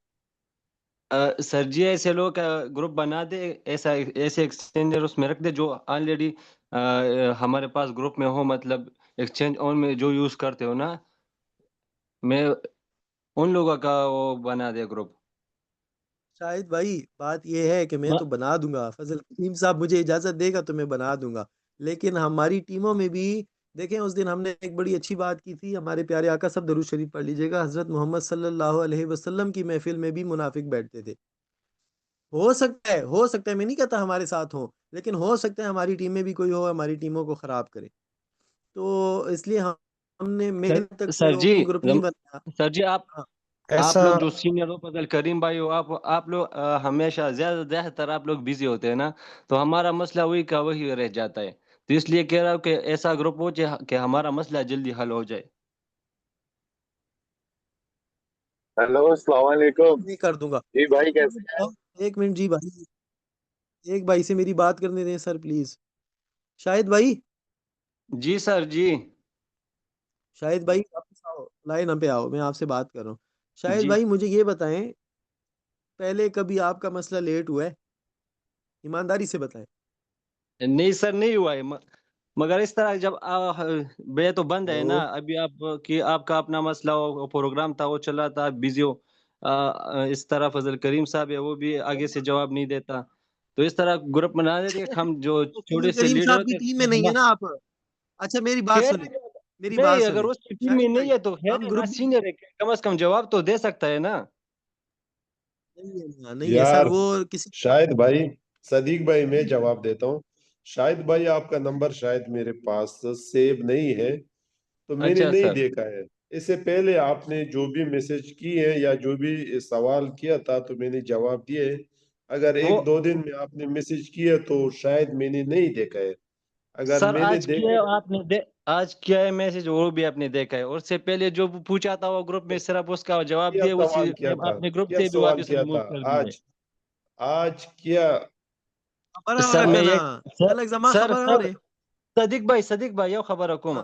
सर जी, ऐसे लोग ग्रुप बना दे, ऐसा ऐसे एक्सचेंजर उसमें रख दे जो ऑलरेडी हमारे पास ग्रुप में हो, मतलब एक्सचेंज ऑन में जो यूज करते हो ना, मैं उन लोगों का वो बना दे ग्रुप। शाहिद भाई, बात यह है कि मैं तो बना दूंगा, फजल करीम साहब मुझे इजाजत देगा तो मैं बना दूंगा। लेकिन हमारी टीमों में भी देखें, उस दिन हमने एक बड़ी अच्छी बात की थी। हमारे प्यारे आका, सब दरूद शरीफ पढ़ लीजिएगा, हजरत मोहम्मद सल्लल्लाहु अलैहि वसल्लम की महफिल में भी मुनाफिक बैठते थे। हो सकता है, हो सकता है, मैं नहीं कहता हमारे साथ हो, लेकिन हो सकता है हमारी टीम में भी कोई हो, हमारी टीमों को खराब करे। तो इसलिए हमने, मैंने तक कोई सर जी, ओपन ग्रुप नहीं बनाया। सर जी, हाँ, आप ऐसा लोग जो सीनियर हो, फजल करीम भाई हो, आप लोग हमेशा ज्यादातर आप लोग बिजी होते हैं ना, तो हमारा मसला वही का वही रह जाता है। तो इसलिए कह रहा हूँ कि ऐसा ग्रुप हो कि हमारा मसला जल्दी हल हो जाए। हेलो अस्सलाम वालेकुम। नहीं कर दूंगा। जी भाई एक कैसे मिनट हैं? एक मिनट जी भाई, एक भाई से मेरी बात करने दें सर प्लीज। शाहिद भाई, जी सर जी। शाहिद भाई वापस आओ, लाइन पे आओ, मैं आपसे बात कर रहा हूँ। शाहिद जी भाई मुझे ये बताएं, पहले कभी आपका मसला लेट हुआ है? ईमानदारी से बताएं। नहीं सर, नहीं हुआ है, मगर इस तरह जब बे तो बंद है ना हेलो। अभी, आप कि आपका अपना मसला हो, प्रोग्राम था वो चला था, बिजी हो। इस तरह फजल करीम साहब है, वो भी आगे से जवाब नहीं देता। तो इस तरह ग्रुप बना देते कि हम जो तो छोटे फजल से करीम लीडर साहब की होते टीम में हैं नहीं है हम। ना आप? अच्छा मेरी बात खैर, सुने, मेरी बात नहीं, अगर सुने उसकी टीम में शाहिद नहीं भाई, है तो खैर हम है ना, ग्रुप सीनियर है, कम से कम जवाब तो दे सकता है ना। नहीं है ना, नहीं है सर, यार वो किसी। शाहिद भाई, सदीक भाई, मैं जवाब देता हूँ। शाहिद भाई, आपका नंबर शायद मेरे पास सेव नहीं है, तो मैंने अच्छा नहीं सर। देखा है। इससे पहले आपने जो भी मैसेज की है या जो भी सवाल किया था तो मैंने जवाब दिए हैं। अगर वो 1-2 दिन में आपने मैसेज किया तो शायद मैंने नहीं देखा है। अगर सर, मैंने आज किया देखा है है आज किया है मैसेज, वो भी आपने देखा है, और उससे पहले जो पूछा था वो ग्रुप में तो सिर्फ उसका जवाब क्या दिया, उसी सवाल किया टाइम था, आपने ग्रुप क्या से भी सवाल वापस किया रिमूव था कर दिया है। आज? आज क्या? खबर सर और मैं कहना, ये सर अलग जमा सर खबर और सर है। सदीक भाई, यो खबर हाँ हुकूम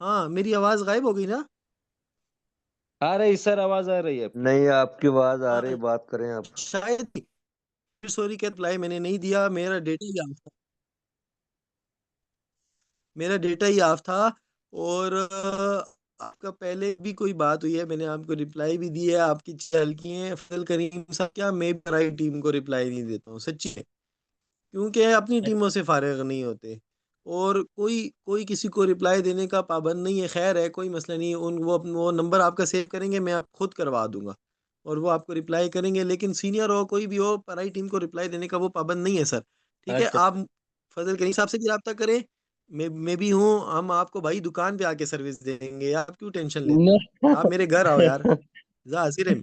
हाँ, मेरी आवाज गायब हो गई ना? आ रही सर, आवाज आ रही है आपकी। नहीं, आपकी आवाज आ रही, हाँ बात करें आप। शायद, सॉरी का रिप्लाई मैंने नहीं दिया, मेरा डेटा ही ऑफ था, मेरा डेटा ही ऑफ था। और आपका पहले भी कोई बात हुई है, मैंने आपको रिप्लाई भी दी है, आपकी चल की है फजल करीम साहब, क्या मैं भी हमारी टीम को रिप्लाई नहीं देता हूँ, सच्ची है, क्योंकि अपनी टीमों से फारिग नहीं होते। और कोई कोई किसी को रिप्लाई देने का पाबंद नहीं है, खैर है, कोई मसला नहीं है, उन वो नंबर आपका सेव करेंगे, मैं आप खुद करवा दूंगा और वो आपको रिप्लाई करेंगे, लेकिन सीनियर हो कोई भी हो, पराई टीम को रिप्लाई देने का वो पाबंद नहीं है सर। ठीक है, अच्छा आप फजल करीम साहब से भी रब्ता करें, मैं भी हूँ, हम आपको भाई दुकान पे आके सर्विस देंगे, आप क्यों टेंशन लेते हो, आप मेरे घर आओ यार, जा हसीरेम,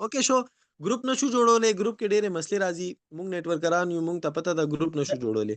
ओके शो, ग्रुप नशू जोड़ोले, ग्रुप के डेरे मसले राजी मुंग नेटवर्क करान यू मुंग पता था ग्रुप नशू जोड़ोले,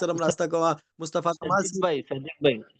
सरम रास्ता कवा, मुस्तफा कमाल से।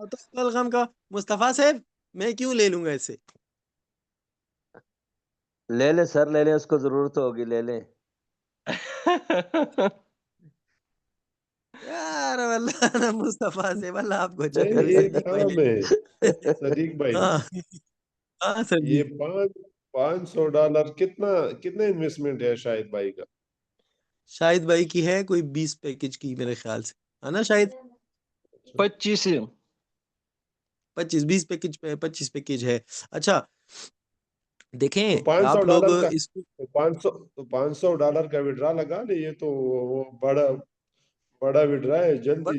तो खपल गम का मुस्तफा साहब, मैं क्यों ले लूंगा इससे, ले ले सर, ले ले, उसको जरूरत होगी, ले ले। यार वल्लाह ना मुस्तफा से वल्लाह आपको नहीं चक्कर एक सदीक भाई ले काम है सदीक भाई, हाँ हाँ सर जी। ये $500 कितना कितना इन्वेस्टमेंट है शाहिद भाई का? शाहिद भाई की है कोई 20 पैकेज की मेरे ख्याल से, है ना शायद 25 25 पैकेज पे 25 पैकेज है। अच्छा तो देखें पाँच सौ आप लोग डॉलर का इसको, तो $500 का विड्रा लगा ले, ये तो वो बड़ा बड़ा विड्रा है, जल्दी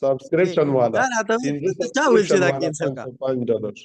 सब्सक्रिप्शन वाला यार आता है 300 क्या हुआ सब्सक्रिप्शन था वाला कैंसर का, $505।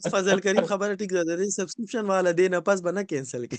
फजल करीम खबर ठीक है सब्सक्रिप्शन वाला देना पस बना कैंसिल के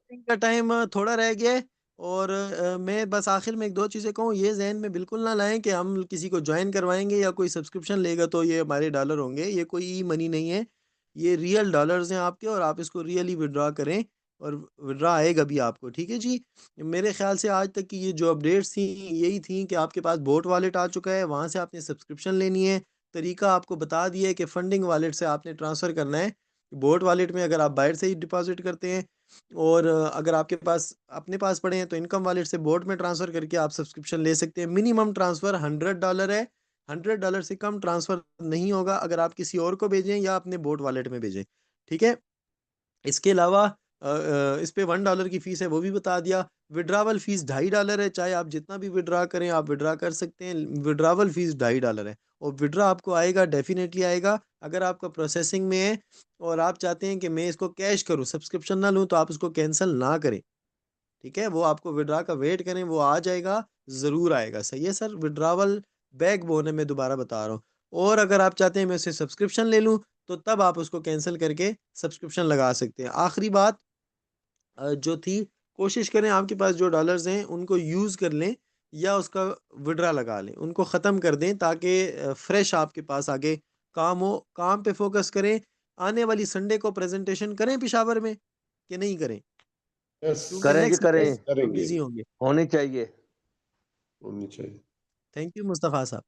मीटिंग का टाइम थोड़ा रह गया है और मैं बस आखिर में एक दो चीज़ें कहूँ, ये जहन में बिल्कुल ना लाएं कि हम किसी को ज्वाइन करवाएंगे या कोई सब्सक्रिप्शन लेगा तो ये हमारे डॉलर होंगे, ये कोई ई मनी नहीं है, ये रियल डॉलर्स हैं आपके और आप इसको रियली विड्रॉ करें और विड्रॉ आएगा भी आपको, ठीक है जी। मेरे ख्याल से आज तक की ये जो अपडेट्स थी यही थी कि आपके पास बोट वॉलेट आ चुका है, वहाँ से आपने सब्सक्रिप्शन लेनी है, तरीका आपको बता दिया है कि फंडिंग वॉलेट से आपने ट्रांसफ़र करना है, बोट वॉलेट में अगर आप बाहर से ही डिपॉजिट करते हैं और अगर आपके पास अपने पास पड़े हैं तो इनकम वॉलेट से बोट में ट्रांसफ़र करके आप सब्सक्रिप्शन ले सकते हैं। मिनिमम ट्रांसफ़र $100 है, $100 से कम ट्रांसफ़र नहीं होगा अगर आप किसी और को भेजें या अपने बोट वॉलेट में भेजें, ठीक है। इसके अलावा इस पे $1 की फ़ीस है वो भी बता दिया। विड्रावल फ़ीस $2.5 है, चाहे आप जितना भी विड्रा करें आप विड्रा कर सकते हैं, विड्रावल फ़ीस $2.5 है और विड्रा आपको आएगा, डेफ़िनेटली आएगा। अगर आपका प्रोसेसिंग में है और आप चाहते हैं कि मैं इसको कैश करूँ, सब्सक्रिप्शन ना लूँ, तो आप उसको कैंसल ना करें, ठीक है। वो आपको विड्रा का वेट करें, वो आ जाएगा, ज़रूर आएगा, सही है सर। विड्रावल बैकबोन है, मैं दोबारा बता रहा हूँ। और अगर आप चाहते हैं मैं उससे सब्सक्रिप्शन ले लूँ, तो तब आप उसको कैंसल करके सब्सक्रिप्शन लगा सकते हैं। आखिरी बात जो थी, कोशिश करें आपके पास जो डॉलर्स हैं उनको यूज़ कर लें या उसका विड्रा लगा लें, उनको ख़त्म कर दें ताकि फ्रेश आपके पास आगे काम हो। काम पे फोकस करें। आने वाली संडे को प्रेजेंटेशन करें पेशावर में कि नहीं करें, यस क्योंकि करें जी, नेक्स्ट करें, यस हम करेंगे, बिजी होंगे। होनी चाहिए। होनी चाहिए। थैंक यू मुस्तफ़ा साहब।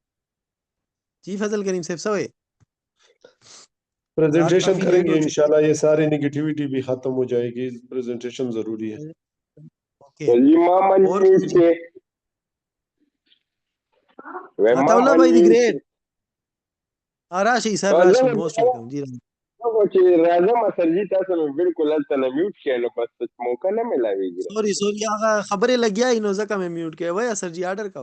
जी फजल करीम साहब सोए, रात प्रेजेंटेशन काफ़ी लेट करेंगे हो चुकी इंशाल्लाह, ये सारी नेगेटिविटी भी खत्म हो जाएगी, प्रेजेंटेशन जरूरी है। है। ओके और कोई जी? अताउल्ला भाई द ग्रेट, राशि सर, राशि मोस्ट वेलकम जी। सॉरी सॉरी आगा खबरें लग गया इनो जका में म्यूट किया हुआ सर जी, ऑर्डर का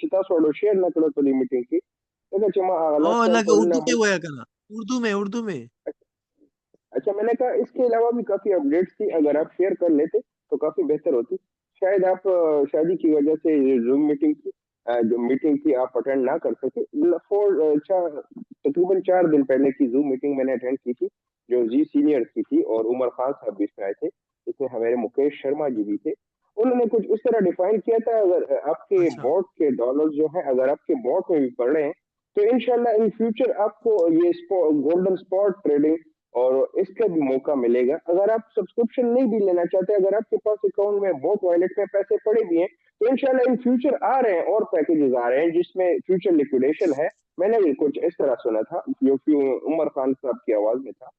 चिता सोडो शेयर न करो तो मीटिंग की देखो चमा ओ लास्ट टाइम अलग को उर्दू ना के हुआ करना, उर्दू में अच्छा मैंने कहा इसके अलावा भी काफी अपडेट्स थी अगर आप शेयर कर लेते तो काफी बेहतर होती शायद आप शादी की वजह से जूम मीटिंग की जो मीटिंग थी आप अटेंड ना कर सके तकरीबन 4 दिन पहले की जूम मीटिंग मैंने अटेंड की थी जो जी सीनियर की थी और उमर खान साहब भी इसमें आए थे इसमें हमारे मुकेश शर्मा जी भी थे उन्होंने कुछ इस तरह डिफाइन किया था अगर आपके अच्छा बॉट के डॉलर जो है अगर आपके बॉट में भी पड़ रहे हैं तो इंशाल्लाह इन फ्यूचर आपको ये गोल्डन स्पॉट ट्रेडिंग और इसका भी मौका मिलेगा अगर आप सब्सक्रिप्शन नहीं भी लेना चाहते अगर आपके पास अकाउंट में बोट वॉलेट में पैसे पड़े भी हैं तो इंशाल्लाह इन फ्यूचर आ रहे हैं और पैकेजेस आ रहे हैं जिसमें फ्यूचर लिक्विडेशन है मैंने भी कुछ इस तरह सुना था जो उमर खान साहब की आवाज में था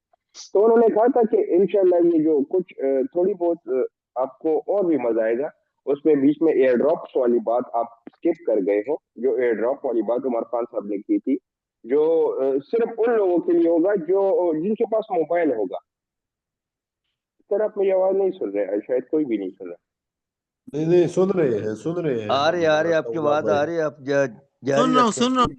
तो उन्होंने कहा था कि इंशाल्लाह ये जो कुछ थोड़ी बहुत आपको और भी मजा आएगा उसमें बीच में एयर ड्रॉप्स वाली बात आप स्किप कर गए हो जो एयर ड्रॉप वाली बात उमर खान साहब ने की थी जो सिर्फ उन लोगों के लिए होगा जो जिनके पास मोबाइल होगा सर आप मेरी आवाज नहीं सुन रहे शायद कोई भी नहीं सुन रहा नहीं नहीं सुन रहे हैं आ रही आपकी अताउल्लाह बात भाई। आ रही है, आप जारी रखें। सुन रहा हूँ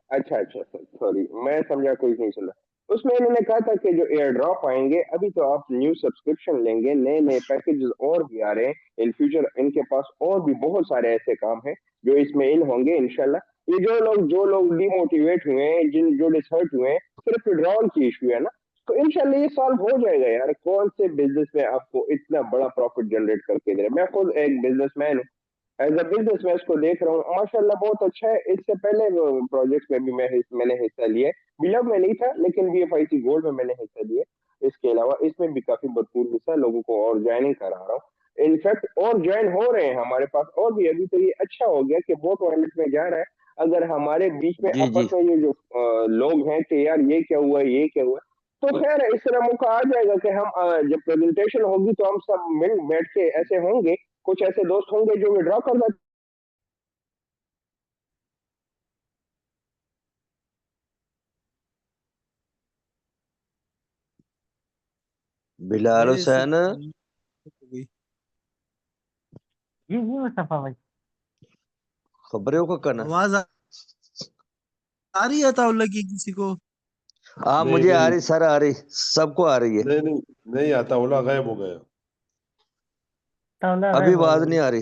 अच्छा सर सॉरी मैं समझा कोई नहीं सुन रहा उसमें इन्होंने कहा था कि जो एयर ड्रॉप आएंगे अभी तो आप न्यू सब्सक्रिप्शन लेंगे नए नए पैकेजेस और भी आ रहे हैं इन फ्यूचर इनके पास और भी बहुत सारे ऐसे काम हैं जो इसमें इन होंगे इंशाल्लाह ये जो लोग डिमोटिवेट हुए हैं जो डिसहर्ट हुए हैं सिर्फ विड्रॉल की इशू है ना तो इंशाल्लाह ये सॉल्व हो जाएगा यार कौन से बिजनेस में आपको इतना बड़ा प्रॉफिट जनरेट करके दे रहे हैं मैं खुद एक बिजनेसमैन हूँ एज अ बिजनेस मैं इसको देख रहा हूँ माशाल्लाह बहुत अच्छा है इससे पहले प्रोजेक्ट में भी मैंने हिस्सा लिया है बिलव में नहीं था लेकिन BFIC गोल्ड में मैंने हिस्सा लिया इसके अलावा इसमें भी काफी भरपूर हिस्सा लोगों को और ज्वाइनिंग करा रहा हूँ इनफैक्ट और ज्वाइन हो रहे हैं हमारे पास और भी अभी तो ये अच्छा हो गया कि बोट वॉलेट में जा रहा है अगर हमारे बीच में जी आपस में ये जो लोग हैं कि यार ये क्या हुआ तो खैर इस तरह मौका आ जाएगा कि हम जब प्रेजेंटेशन होगी तो हम सब मिल बैठ के ऐसे होंगे कुछ ऐसे दोस्त होंगे जो विड्रॉ कर देते बिलाल मेरे से हुसैन भाई खबरों को करना। आवाज आ रही है अताउल्लाह की किसी को? हाँ नहीं मुझे आ नहीं रही सर, आ रही, सबको आ रही है। नहीं नहीं नहीं अताउल्लाह गायब हो गया। अभी आवाज नहीं आ रही।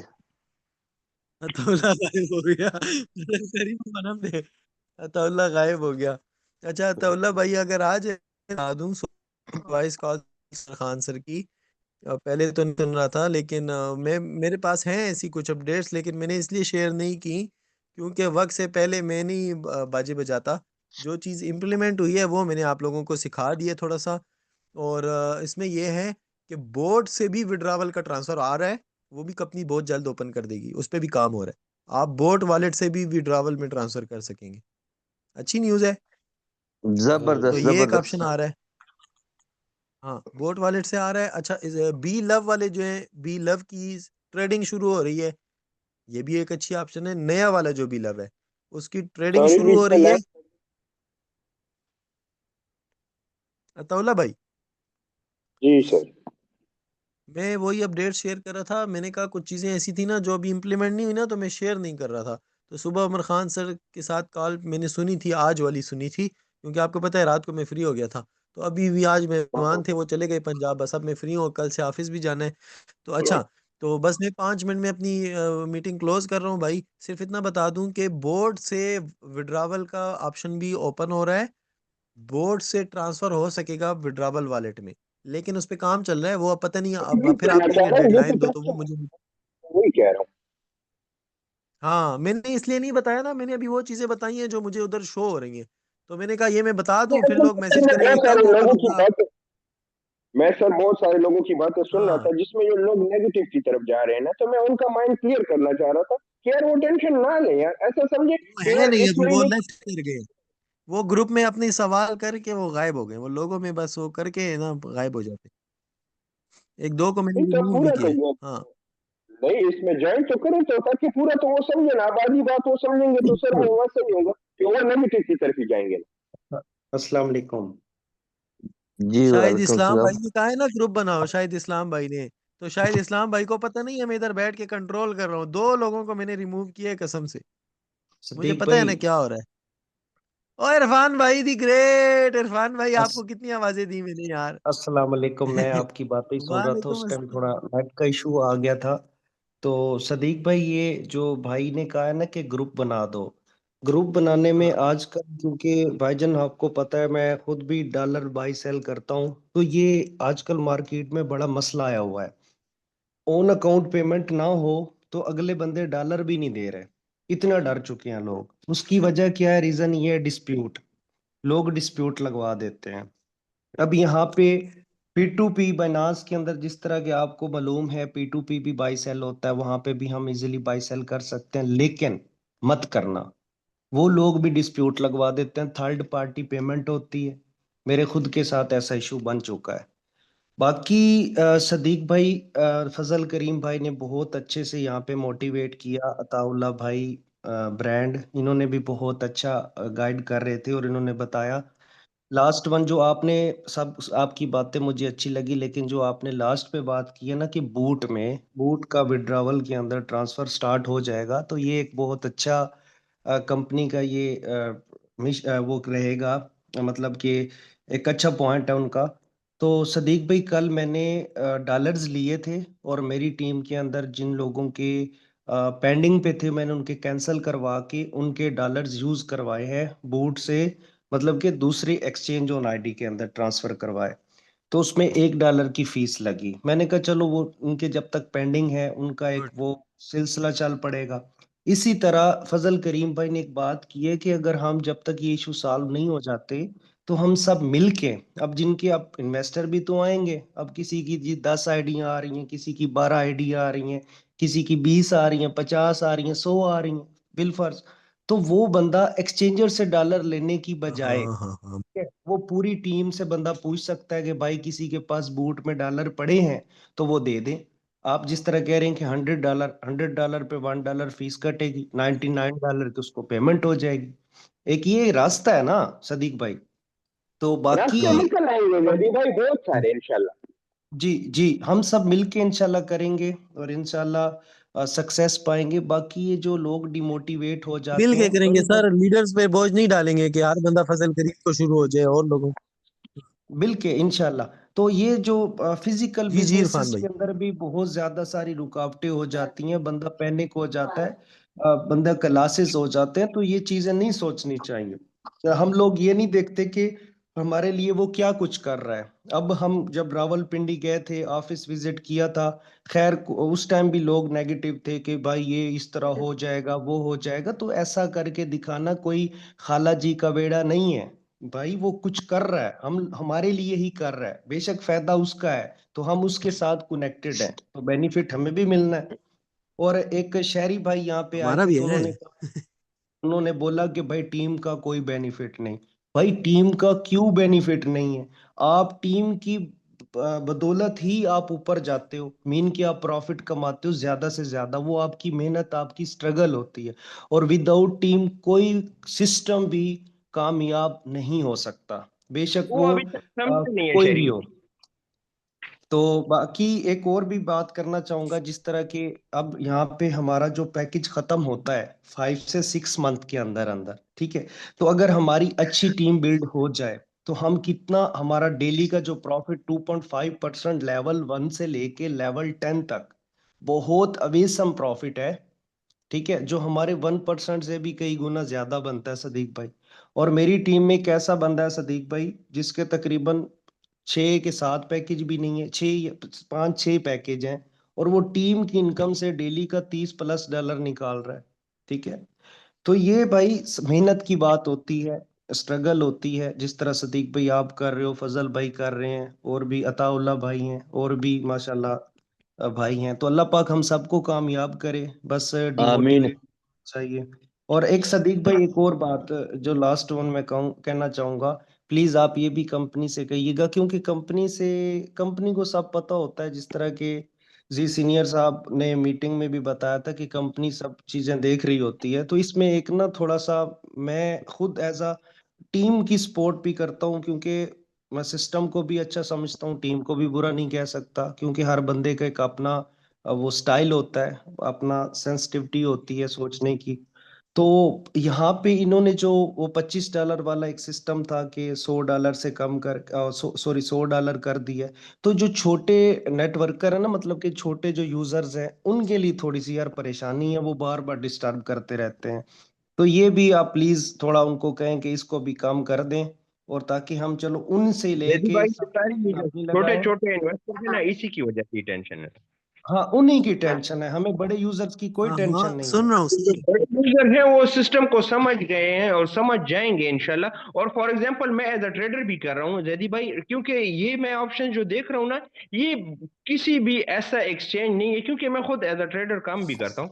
अताउल्लाह गायब हो गया करीम बनम दे, अताउल्लाह गायब हो गया। अच्छा अताउल्लाह भाई अगर आज बता दूं वॉइस कॉल खान सर की, पहले तो नहीं सुन रहा था लेकिन मेरे पास हैं ऐसी कुछ अपडेट्स लेकिन मैंने इसलिए शेयर नहीं की क्योंकि वक्त से पहले मैं नहीं बाजी बजाता। जो चीज़ इम्प्लीमेंट हुई है वो मैंने आप लोगों को सिखा दी है थोड़ा सा। और इसमें यह है कि बोर्ड से भी विड्रावल का ट्रांसफर आ रहा है, वो भी कंपनी बहुत जल्द ओपन कर देगी, उस पर भी काम हो रहा है। आप बोट वॉलेट से भी विड्रावल में ट्रांसफर कर सकेंगे। अच्छी न्यूज़ है। तो जबरदस्त ये एक ऑप्शन जबरदस्त। आ रहा है। हाँ बोट वॉलेट से आ रहा है। अच्छा बी लव वाले जो है, बी लव की ट्रेडिंग शुरू हो रही है, ये भी एक अच्छी ऑप्शन है। नया वाला जो बी लव है उसकी ट्रेडिंग सॉरी शुरू बीच हो में रही है। लाइन अताउल्ला भाई जी सर मैं वही अपडेट शेयर कर रहा था, मैंने कहा कुछ चीज़ें ऐसी थी ना जो अभी इम्प्लीमेंट नहीं हुई ना तो मैं शेयर नहीं कर रहा था। तो सुबह उमर खान सर के साथ कॉल मैंने सुनी थी, आज वाली सुनी थी क्योंकि आपको पता है रात को मैं फ्री हो गया था। तो अभी भी आज मेहमान थे वो चले गए पंजाब, बस अब मैं फ्री हूँ, कल से ऑफिस भी जाना है। तो अच्छा, तो बस मैं 5 मिनट में अपनी मीटिंग क्लोज कर रहा हूँ भाई। सिर्फ इतना बता दूं कि बोर्ड से विड्रावल का ऑप्शन भी ओपन हो रहा है, बोर्ड से ट्रांसफर हो सकेगा विड्रावल वॉलेट में, लेकिन उस पे काम चल रहा है। वो अब पता नहीं, अब वही फिर आप कहना चाह कहेंगे रहा हूँ ये डेडलाइन तो दो तो सच वो है मुझे। वही कह रहा हूँ हाँ मैंने इसलिए नहीं बताया ना, मैंने अभी वो चीजें बताई हैं जो मुझे उधर शो हो रही हैं, तो मैंने कहा ये मैं बता ये दूं, फिर असल लोग में सर मैसेज मैं करेंगे बहुत कब सारे ओपन लोगों की होगा। बात मैं सर बहुत सारे लोगों की बातें सुन रहा हाँ था जिसमें जो लोग नेगेटिव की तरफ जा रहे हैं ना तो मैं उनका माइंड क्लियर करना चाह रहा था कि यार वो टेंशन ना ले यार ऐसा समझे वो कि है यार नहीं, इस अभी वो महीने लेफ्ट कर गए, वो ग्रुप में अपने सवाल करके वो गायब हो गए, वो लोगों में बस वो करके ना गायब हो जाते। एक दो को मैंने नहीं तो रिमूव भी पूरा किया है। तो हाँ नहीं इसमें ज्वाइन तो करें तो ताकि पूरा तो वो समझे ना आबादी बात वो समझेंगे तो सर वो वैसे ही होगा कि वो नेगेटिव की तरफ ही जाएंगे अस्सलाम वालेकुम। जी शायद वालेकुम इस्लाम भाई सलाम। ने कहा है ना ग्रुप बनाओ, शायद इस्लाम भाई ने। तो शायद इस्लाम भाई को पता नहीं है मैं इधर बैठ के कंट्रोल कर रहा हूँ, 2 लोगों को मैंने रिमूव किया है कसम से। मुझे सदीक पता है भाई। ना क्या हो रहा है। ओ इरफान भाई दी ग्रेट, इरफान भाई अस, आपको कितनी आवाजें दी मैंने यार। अस्सलाम वालेकुम। मैं आपकी बातें ही सुन रहा था, वालेकुम उस टाइम अस्सलाम। थोड़ा नेट का इशू आ गया था। तो सदीक भाई, ये जो भाई ने कहा है ना कि ग्रुप बना दो, ग्रुप बनाने में हाँ आजकल, क्योंकि भाईजान आपको पता है मैं खुद भी डॉलर बाई सेल करता हूँ, तो ये आजकल मार्केट में बड़ा मसला आया हुआ है। ऑन अकाउंट पेमेंट ना हो तो अगले बंदे डॉलर भी नहीं दे रहे। इतना डर चुके हैं लोग। उसकी वजह क्या है? रीजन ये है डिस्प्यूट। लोग डिस्प्यूट लगवा देते हैं। अब यहाँ पे पी टू पी बाइनांस के अंदर जिस तरह के आपको मालूम है, पी टू पी भी बाई सेल होता है, वहां पे भी हम इजीली बाई सेल कर सकते हैं, लेकिन मत करना। वो लोग भी डिस्प्यूट लगवा देते हैं, थर्ड पार्टी पेमेंट होती है। मेरे खुद के साथ ऐसा इशू बन चुका है। बाकी सदीक भाई, फजल करीम भाई ने बहुत अच्छे से यहाँ पे मोटिवेट किया, अताउल्ला भाई, ब्रांड, इन्होंने भी बहुत अच्छा गाइड कर रहे थे और इन्होंने बताया। लास्ट वन जो आपने, सब आपकी बातें मुझे अच्छी लगी, लेकिन जो आपने लास्ट पे बात की है ना कि बूट में, बूट का विड्रावल के अंदर ट्रांसफर स्टार्ट हो जाएगा, तो ये एक बहुत अच्छा कंपनी का ये वो रहेगा। मतलब कि एक अच्छा पॉइंट है उनका। तो सदीक भाई, कल मैंने डॉलर्स लिए थे और मेरी टीम के अंदर जिन लोगों के पेंडिंग पे थे, मैंने उनके कैंसिल करवा के उनके डॉलर्स यूज करवाए हैं बूट से। मतलब कि दूसरी एक्सचेंज ऑन आईडी के अंदर ट्रांसफर करवाए। तो उसमें $1 की फीस लगी। मैंने कहा चलो, वो उनके जब तक पेंडिंग है उनका एक गुड। वो सिलसिला चल पड़ेगा। इसी तरह फजल करीम भाई ने एक बात की है कि अगर हम, जब तक ये इशू सॉल्व नहीं हो जाते, तो हम सब मिलके, अब जिनके, अब इन्वेस्टर भी तो आएंगे, अब किसी की जी 10 आईडियां आ रही हैं, किसी की 12 आईडियां आ रही हैं, किसी की 20 आ रही हैं, 50 आ रही हैं, 100 आ रही हैं, बिलफर्ज। तो वो बंदा एक्सचेंजर से डॉलर लेने की बजाय, हाँ हाँ हाँ। है, वो पूरी टीम से बंदा पूछ सकता है कि भाई किसी के पास बूट में डॉलर पड़े हैं तो वो दे दे। आप जिस तरह कह रहे हैं कि $100, $100 पे $1 फीस कटेगी, $99 की उसको पेमेंट हो जाएगी। एक ये रास्ता है ना सदीक भाई। तो बाकी रास्ते निकल आएंगे हम, गदी भाई, बहुत सारे इंशाल्लाह। जी जी, हम सब मिलके इंशाल्लाह करेंगे और इंशाल्लाह सक्सेस पाएंगे। बाकी ये जो लोग डिमोटिवेट हो मिल जाते के हैं, करेंगे बड़ी सर, लीडर्स पे बोझ नहीं डालेंगे कि हर बंदा फजल करीब को शुरू हो जाए और लोगों। बिल्कुल इंशाल्लाह। तो ये जो फिजिकल जी जी इरफान बिजनेसेस के भाई। अंदर भी बहुत ज्यादा सारी रुकावटें हो जाती हैं, बंदा पैनिक हो जाता है, बंदा क्लासेस हो जाते हैं, तो ये चीजें नहीं सोचनी चाहिए। तो हम लोग ये नहीं देखते कि हमारे लिए वो क्या कुछ कर रहा है। अब हम जब रावलपिंडी गए थे, ऑफिस विजिट किया था, खैर उस टाइम भी लोग नेगेटिव थे कि भाई ये इस तरह हो जाएगा, वो हो जाएगा, तो ऐसा करके दिखाना कोई खाला जी का बेड़ा नहीं है। भाई वो कुछ कर रहा है, हम हमारे लिए ही कर रहा है, बेशक फायदा उसका है, तो हम उसके साथ कनेक्टेड हैं, तो बेनिफिट हमें भी मिलना है। और एक शहरी भाई यहाँ पे आए हमारा थे, भी तो है। उन्होंने बोला कि भाई टीम का कोई बेनिफिट नहीं। भाई टीम का क्यों बेनिफिट नहीं है? आप टीम की बदौलत ही आप ऊपर जाते हो, मीन कि आप प्रॉफिट कमाते हो ज्यादा से ज्यादा, वो आपकी मेहनत, आपकी स्ट्रगल होती है। और विदाउट टीम कोई सिस्टम भी कामयाब नहीं हो सकता, बेशक वो वो अभी तक समझ नहीं है कोई भी शरीफ। हो। तो बाकी एक और भी बात करना चाहूंगा, जिस तरह के अब यहाँ पे हमारा जो पैकेज खत्म होता है 5 से 6 मंथ के अंदर अंदर, ठीक है, तो अगर हमारी अच्छी टीम बिल्ड हो जाए, तो हम कितना, हमारा डेली का जो प्रॉफिट 2.5% लेवल 1 से लेके लेवल 10 तक, बहुत अवेसम प्रॉफिट है। ठीक है, जो हमारे 1% से भी कई गुना ज्यादा बनता है सदीक भाई। और मेरी टीम में एक ऐसा बंदा है सदीक भाई, जिसके तकरीबन 6 के 7 पैकेज भी नहीं है, 5 6 पैकेज हैं, और वो टीम की इनकम से डेली का $30+ निकाल रहा है। ठीक है, तो ये भाई मेहनत की बात होती है, स्ट्रगल होती है, जिस तरह सदीक भाई आप कर रहे हो, फजल भाई कर रहे हैं, और भी अताउल्ला भाई हैं, और भी माशाल्लाह भाई हैं। तो अल्लाह पाक हम सबको कामयाब करे, बस आमीन। डिमोटिवेट चाहिए। और एक सदीक भाई, एक और बात जो लास्ट वन मैं कहना चाहूंगा, प्लीज आप ये भी कंपनी से कहिएगा, क्योंकि कंपनी को सब पता होता है, जिस तरह के जी सीनियर साहब ने मीटिंग में भी बताया था कि कंपनी सब चीजें देख रही होती है, तो इसमें एक ना थोड़ा सा, मैं खुद एज अ टीम की सपोर्ट भी करता हूँ, क्योंकि मैं सिस्टम को भी अच्छा समझता हूँ, टीम को भी बुरा नहीं कह सकता, क्योंकि हर बंदे का एक अपना वो स्टाइल होता है, अपना सेंसिटिविटी होती है सोचने की। तो यहाँ पे इन्होंने जो वो $25 वाला एक सिस्टम था कि $100 से कम कर, सॉरी $100 कर दिया। तो जो छोटे नेटवर्कर है ना, मतलब कि छोटे जो यूजर्स हैं, उनके लिए थोड़ी सी यार परेशानी है, वो बार बार डिस्टर्ब करते रहते हैं। तो ये भी आप प्लीज थोड़ा उनको कहें कि इसको भी कम कर दें, और ताकि हम चलो उनसे जैदी लेके भाई ये सब सारी ये जो अपनी छोटे लगाएं। छोटे इन्वेस्टर है ना, इसी की वजह से टेंशन है। हाँ, उन्हीं की टेंशन है, हमें बड़े यूजर्स की कोई हाँ टेंशन हाँ, नहीं है। सुन रहा हूँ जो बड़े यूजर हैं वो सिस्टम को समझ गए हैं और समझ जाएंगे इंशाल्लाह। और फॉर एग्जांपल मैं एज अ ट्रेडर भी कर रहा हूँ जैदी भाई, क्योंकि ये मैं ऑप्शन जो देख रहा हूँ ना, ये किसी भी ऐसा एक्सचेंज नहीं है, क्योंकि मैं खुद एज अ ट्रेडर काम भी करता हूँ।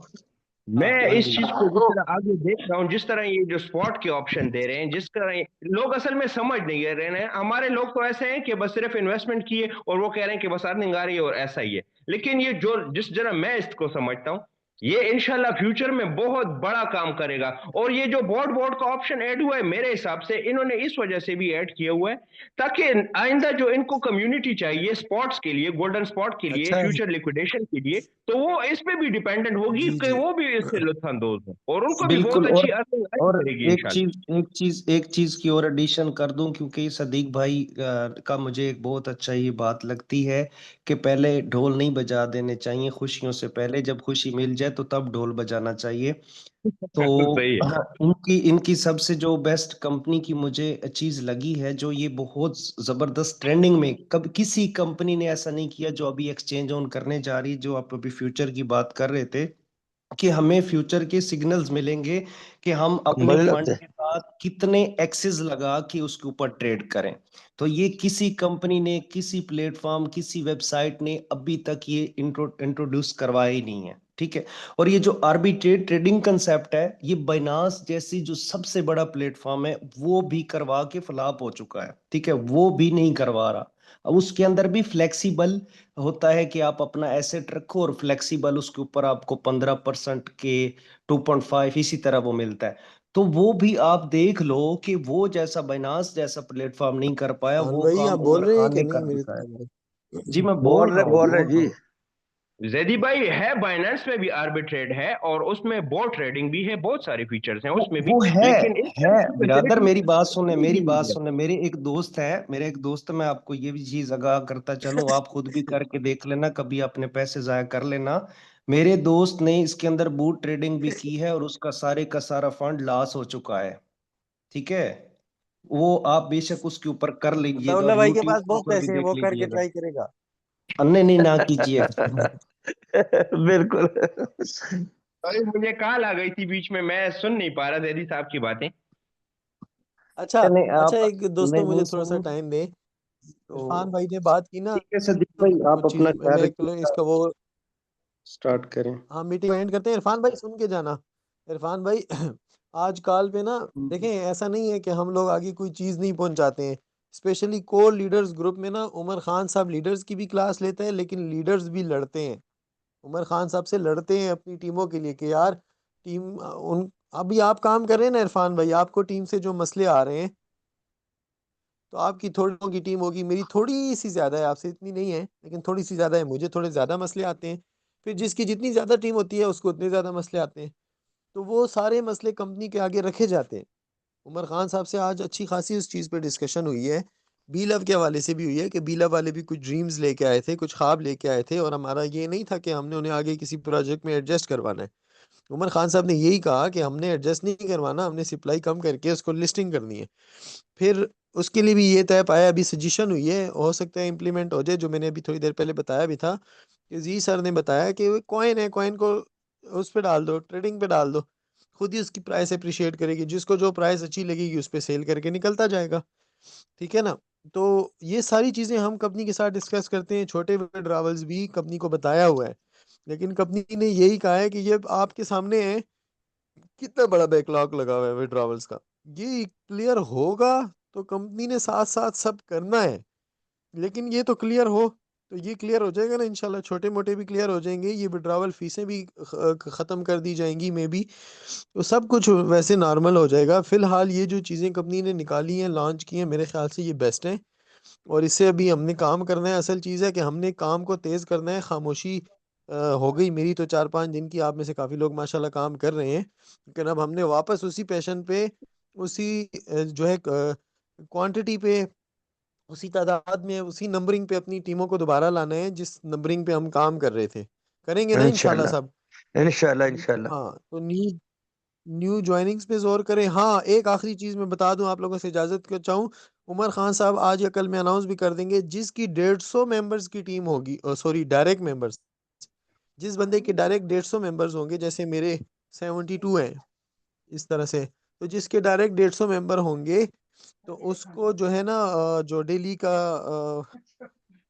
मैं हाँ इस जी। चीज को जिस तरह आगे देख रहा हूँ, जिस तरह ये जो स्पॉट के ऑप्शन दे रहे हैं, जिस तरह लोग असल में समझ नहीं रहे हैं। हमारे लोग तो ऐसे हैं कि बस सिर्फ इन्वेस्टमेंट किए और वो कह रहे हैं कि बस अर्निंग आ रही है और ऐसा ही है। लेकिन ये जो जिस तरह मैं इसको समझता हूँ, ये इंशाल्लाह फ्यूचर में बहुत बड़ा काम करेगा। और ये जो बोर्ड बोर्ड का ऑप्शन ऐड हुआ है, मेरे हिसाब से इन्होंने इस वजह से भी ऐड किया हुआ है ताकि आइंदा जो इनको कम्युनिटी चाहिए स्पॉट्स के लिए, गोल्डन स्पॉट के लिए, अच्छा है। फ्यूचर लिक्विडेशन के लिए, तो वो इस पे भी डिपेंडेंट होगी जी कि जी वो भी इससे लुत्फानंदोज हो और उनको भी बहुत बिल्कुल। अच्छी अर्निंग आया और करेगी एक इंशाल्लाह। चीज की और एडिशन कर दूं, क्योंकि सदीक भाई का मुझे एक बहुत अच्छा ये बात लगती है कि पहले ढोल नहीं बजा देने चाहिए खुशियों से पहले, जब खुशी मिल जाए तो तब ढोल बजाना चाहिए। तो सही है। हाँ, इनकी इनकी सबसे जो बेस्ट कंपनी की मुझे चीज लगी है, जो ये बहुत जबरदस्त ट्रेंडिंग में, कब किसी कंपनी ने ऐसा नहीं किया जो अभी एक्सचेंज ऑन करने जा रही, जो आप अभी फ्यूचर की बात कर रहे थे, कि हमें फ्यूचर के सिग्नल्स मिलेंगे कि हम अपने बड़े फंड लगते के साथ कितने एक्सेस लगा के उसके ऊपर ट्रेड करें। तो ये किसी कंपनी ने, किसी प्लेटफॉर्म, किसी वेबसाइट ने अभी तक ये इंट्रोड्यूस करवाया ही नहीं है, ठीक है। और ये जो आर्बिट्रेट ट्रेडिंग कंसेप्ट है, ये बाइनांस जैसी जो सबसे बड़ा प्लेटफॉर्म है वो भी करवा के फ्लॉप हो चुका है, ठीक है, वो भी नहीं करवा रहा। अब उसके अंदर भी फ्लेक्सिबल होता है कि आप अपना एसेट रखो और फ्लेक्सिबल उसके ऊपर आपको 15% के 2.5 इसी तरह वो मिलता है। तो वो भी आप देख लो कि वो जैसा बाइनांस जैसा प्लेटफॉर्म नहीं कर पाया, खान वो भाई काम आप बोल उमर रहे हैं खान कि ने नहीं कर मेरे दिखाया। को? जी मैं बोल रहा बोल रहे जी। हूँ। जैदी भाई है, बाइनेंस में भी आर्बिट्रेड है और उसमें बोट ट्रेडिंग भी है, बहुत सारे फीचर्स हैं उसमें भी। वो लेकिन इस है तरह की बिरादर, फैसिलिटी मेरी बात सुने, मेरी बात नहीं सुने। मेरे एक दोस्त है, मैं आपको ये भी चीज आगाह करता चलूं, आप खुद भी करके देख लेना, कभी अपने पैसे जाया कर लेना। मेरे दोस्त ने इसके अंदर बूट ट्रेडिंग भी की है और उसका सारे का सारा फंड लॉस हो चुका है, ठीक है। वो आप बेशक उसके ऊपर कर लीजिएगा और अताउल्ला भाई के यूट्यूब पास के बहुत ऊपर भी पैसे हैं, देख वो करके लीजिएगा। ट्राई करेगा। अन्य नहीं ना कीजिए। बिल्कुल। भाई मुझे कॉल आ गई थी बीच में, मैं सुन नहीं पा रहा जैदी साहब की बातें। अच्छा नहीं अच्छा, आप एक दोस्तों नहीं मुझे नहीं थोड़ा सा सुन टाइम दे। तो इरफान भाई ने बात की ना, ठीक है सदीक भाई, आप कुछ चीज अपना ख्याल मैं रखिएगा, इसका वो, स्टार्ट करें। हाँ मीटिंग एंड करते हैं। इरफान भाई सुन के जाना। इरफान भाई आज कॉल पे ना, देखें ऐसा नहीं है कि हम लोग आगे कोई चीज़ नहीं पहुंचाते हैं। स्पेशली कोर लीडर्स ग्रुप में ना उमर खान साहब लीडर्स की भी क्लास लेते हैं, लेकिन लीडर्स भी लड़ते हैं। उमर खान साहब से लड़ते हैं अपनी टीमों के लिए कि यार टीम उन अभी आप काम कर रहे हैं ना इरफान भाई, आपको टीम से जो मसले आ रहे हैं, तो आपकी थोड़ी की टीम होगी, मेरी थोड़ी सी ज़्यादा है, आपसे इतनी नहीं है लेकिन थोड़ी सी ज़्यादा है, मुझे थोड़े ज़्यादा मसले आते हैं। फिर जिसकी जितनी ज़्यादा टीम होती है उसको उतने ज़्यादा मसले आते हैं। तो वो सारे मसले कंपनी के आगे रखे जाते हैं। उमर खान साहब से आज अच्छी खासी उस चीज़ पे डिस्कशन हुई है, बी लव के हवाले से भी हुई है कि बी लव वाले भी कुछ ड्रीम्स लेके आए थे, कुछ ख्वाब लेके आए थे, और हमारा ये नहीं था कि हमने उन्हें आगे किसी प्रोजेक्ट में एडजस्ट करवाना है। उमर खान साहब ने यही कहा कि हमने एडजस्ट नहीं करवाना, हमने सप्लाई कम करके उसको लिस्टिंग करनी है। फिर उसके लिए भी ये तय पाया, अभी सजेशन हुई है, हो सकता है इम्प्लीमेंट हो जाए, जो मैंने अभी थोड़ी देर पहले बताया भी था कि जी सर ने बताया कि वो कॉइन है, कॉइन को उस पर डाल दो, ट्रेडिंग पे डाल दो, खुद ही उसकी प्राइस अप्रिशिएट करेगी, जिसको जो प्राइस अच्छी लगेगी उस पर सेल करके निकलता जाएगा। ठीक है ना। तो ये सारी चीज़ें हम कंपनी के साथ डिस्कस करते हैं, छोटे विड्रॉवल्स भी कंपनी को बताया हुआ है, लेकिन कंपनी ने यही कहा है कि ये आपके सामने है, कितना बड़ा बैकलॉग लगा हुआ है विड्रॉवल्स का, ये क्लियर होगा तो कंपनी ने साथ साथ सब करना है, लेकिन ये तो क्लियर हो, तो ये क्लियर हो जाएगा ना इंशाल्लाह, छोटे मोटे भी क्लियर हो जाएंगे, ये विड्रॉवल फीसें भी ख़त्म कर दी जाएंगी मे बी, तो सब कुछ वैसे नॉर्मल हो जाएगा। फिलहाल ये जो चीज़ें कंपनी ने निकाली हैं, लॉन्च की हैं, मेरे ख्याल से ये बेस्ट हैं। और इससे अभी हमने काम करना है। असल चीज़ है कि हमने काम को तेज़ करना है। खामोशी हो गई मेरी तो 4-5 दिन की, आप में से काफ़ी लोग माशाल्लाह काम कर रहे हैं, लेकिन अब हमने वापस उसी पैशन पे, उसी जो है क्वांटिटी पे, उसी तादाद में, उसी नंबरिंग पे अपनी टीमों को दोबारा लाना है जिस नंबरिंग पे हम काम कर रहे थे। करेंगे ना इंशाल्लाह सब। इंशाल्लाह इंशाल्लाह इंशाल्लाह। हाँ, तो न्यू न्यू जॉइनिंग्स पे जोर करें। हाँ, एक आखिरी चीज मैं बता दूं आप लोगों से, इजाजत के चाहूँ, उमर खान साहब आज या कल में अनाउंस भी कर देंगे, जिसकी 150 मेंबर्स की टीम होगी, सॉरी डायरेक्ट मेंबर्स, जिस बंदे के डायरेक्ट 150 मेंबर्स होंगे, जैसे मेरे 72 हैं इस तरह से, तो जिसके डायरेक्ट 150 मेंबर होंगे, तो उसको जो है ना जो डेली का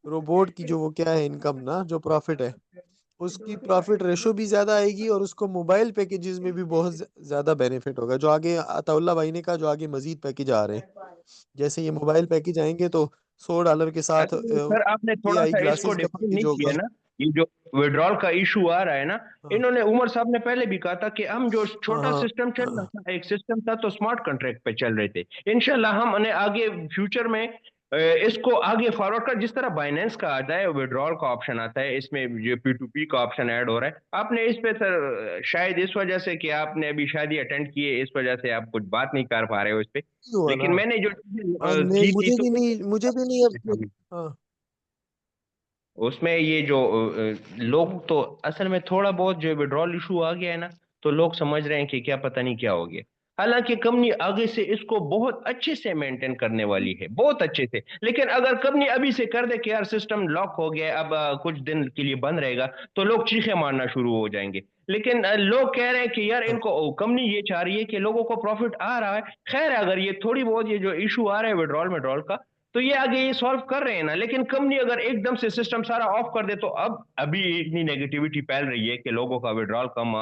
रोबोट की जो वो क्या है इनकम ना, जो प्रॉफिट है, उसकी प्रॉफिट रेशो भी ज्यादा आएगी, और उसको मोबाइल पैकेजेस में भी बहुत ज्यादा बेनिफिट होगा। जो आगे अताउल्ला भाई ने कहा, जो आगे मजीद पैकेज आ रहे हैं, जैसे ये मोबाइल पैकेज आएंगे तो $100 के साथ अच्छा सर, आपने थोड़ा AI सा इसको ग्लासेस का डिफाइन पैकेज नहीं किया होगा। ना। ये जो विड्रॉल का इशू आ रहा है ना, हाँ इन्होंने उमर साहब ने पहले भी कहा था कि हम जो हाँ छोटा हाँ सिस्टम चल रहा हाँ। था, एक सिस्टम था तो स्मार्ट कॉन्ट्रैक्ट पे चल रहे थे। इंशाल्लाह हम उन्हें आगे फ्यूचर में इसको आगे फॉरवर्ड कर, जिस तरह बाइनेंस का आता है विड्रॉल का ऑप्शन आता है, इसमें जो P2P का ऑप्शन ऐड हो रहा है। आपने इस पे सर शायद इस वजह से कि आपने अभी शादी अटेंड की है, इस वजह से आप कुछ बात नहीं कर पा रहे हो इस पे। नहीं हुआ लेकिन ना। मैंने जो हाँ, की थी तो मुझे भी नहीं अब। हाँ उसमें ये जो लोग तो असल में थोड़ा बहुत जो विड्रॉल इशू आ गया है ना, तो लोग समझ रहे हैं कि क्या पता नहीं क्या हो गया। हालांकि कंपनी आगे से इसको बहुत अच्छे से मेंटेन करने वाली है, बहुत अच्छे से। लेकिन अगर कंपनी अभी से कर दे कि यार सिस्टम लॉक हो गया, अब कुछ दिन के लिए बंद रहेगा, तो लोग चीखें मारना शुरू हो जाएंगे। लेकिन लोग कह रहे हैं कि यार इनको, कंपनी ये चाह रही है कि लोगों को प्रॉफिट आ रहा है। खैर, अगर ये थोड़ी बहुत ये जो इशू आ रहा है विड्रॉल विड्रॉल का, तो ये आगे ये सॉल्व कर रहे हैं ना। लेकिन कंपनी अगर एकदम से सिस्टम सारा ऑफ कर दे, तो अब अभी इतनी नेगेटिविटी फैल रही है कि लोगों का विड्रॉल कम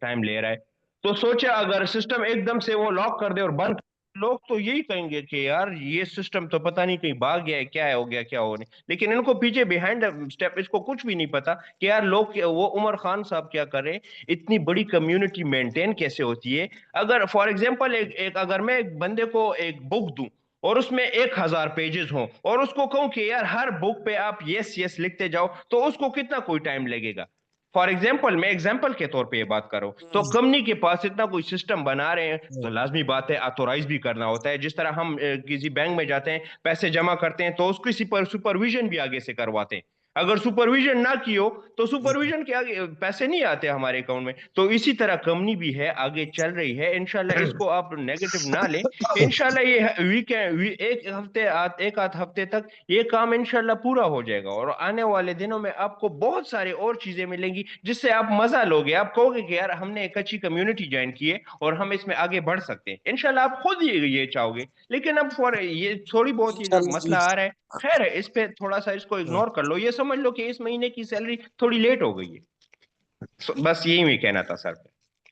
टाइम ले रहा है। तो सोचा अगर सिस्टम एकदम से वो लॉक कर दे और बंद, लोग तो यही कहेंगे कि यार ये सिस्टम तो पता नहीं कहीं भाग गया है, क्या है, हो गया क्या हो नहीं। लेकिन इनको पीछे बिहाइंड स्टेप इसको कुछ भी नहीं पता कि यार लोग वो उमर खान साहब क्या कर रहे हैं, इतनी बड़ी कम्युनिटी मेंटेन कैसे होती है। अगर फॉर एग्जाम्पल एक अगर मैं एक बंदे को एक बुक दूं और उसमें 1,000 पेजेस हों, और उसको कहूं कि यार हर बुक पे आप यस यस लिखते जाओ, तो उसको कितना कोई टाइम लगेगा। फॉर एग्जाम्पल, मैं एग्जाम्पल के तौर पे ये बात कर रहा हूं। तो कंपनी के पास इतना कोई सिस्टम बना रहे हैं, तो लाजमी बात है ऑथोराइज भी करना होता है। जिस तरह हम किसी बैंक में जाते हैं, पैसे जमा करते हैं, तो उसकी सुपरविजन भी आगे से करवाते हैं। अगर सुपरविजन ना की हो, तो सुपरविजन के आगे पैसे नहीं आते हमारे अकाउंट में। तो इसी तरह कंपनी भी है, आगे चल रही है इंशाल्लाह। इसको आप नेगेटिव ना लें। इंशाल्लाह ये वीकेंड एक आध हफ्ते तक ये काम इंशाल्लाह पूरा हो जाएगा, और आने वाले दिनों में आपको बहुत सारे और चीजें मिलेंगी जिससे आप मजा लोगे। आप कहोगे कि यार हमने एक अच्छी कम्युनिटी ज्वाइन की है और हम इसमें आगे बढ़ सकते हैं। इंशाल्लाह आप खुद ये चाहोगे। लेकिन अब फॉर ये थोड़ी बहुत ये जो इंशाल्लाह जी। मसला आ रहा है, खैर है, इस पे थोड़ा सा इसको हाँ, इग्नोर कर लो। ये समझ लो कि इस महीने की सैलरी थोड़ी लेट हो गई है। बस यही मैं कहना था सर।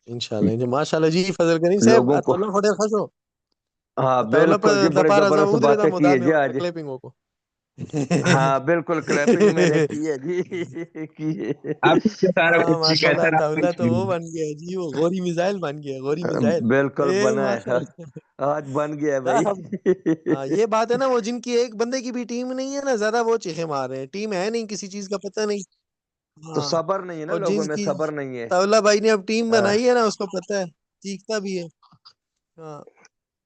इंशाल्लाह जी, माशाल्लाह जी। फजल करीम साहब लोगों को, अतौला फटे खशो हाँ अतौला बिल्कुल जी, बड़े दपारा जबरदस्त जाऊद रे दा बातें की मुदा है में जी होता आज। क्लिपिंग को। हाँ बिल्कुल, क्लैपिंग मैंने की है जी की आप है। सारा हाँ कुछ सीखा है माशाल्लाह, सर, अतौला तो वो आप बन गया जी, वो गोरी मिसाइल बन गया, गोरी मिसाइल। बिल्कुल ए बना है आज, माशाल्लाह। आज बन गया है ना भाई। हम, हाँ ये बात है ना, वो जिनकी एक बंदे की भी टीम नहीं है ना, ज्यादा वो चीखे मार रहे हैं, टीम है नहीं, किसी चीज का पता नहीं। तो हाँ, सबर नहीं है ना और लोगों में, जिनकी सबर नहीं है। तौला भाई ने अब टीम हाँ, बनाई है ना, उसको पता है, चीखता भी है। हाँ,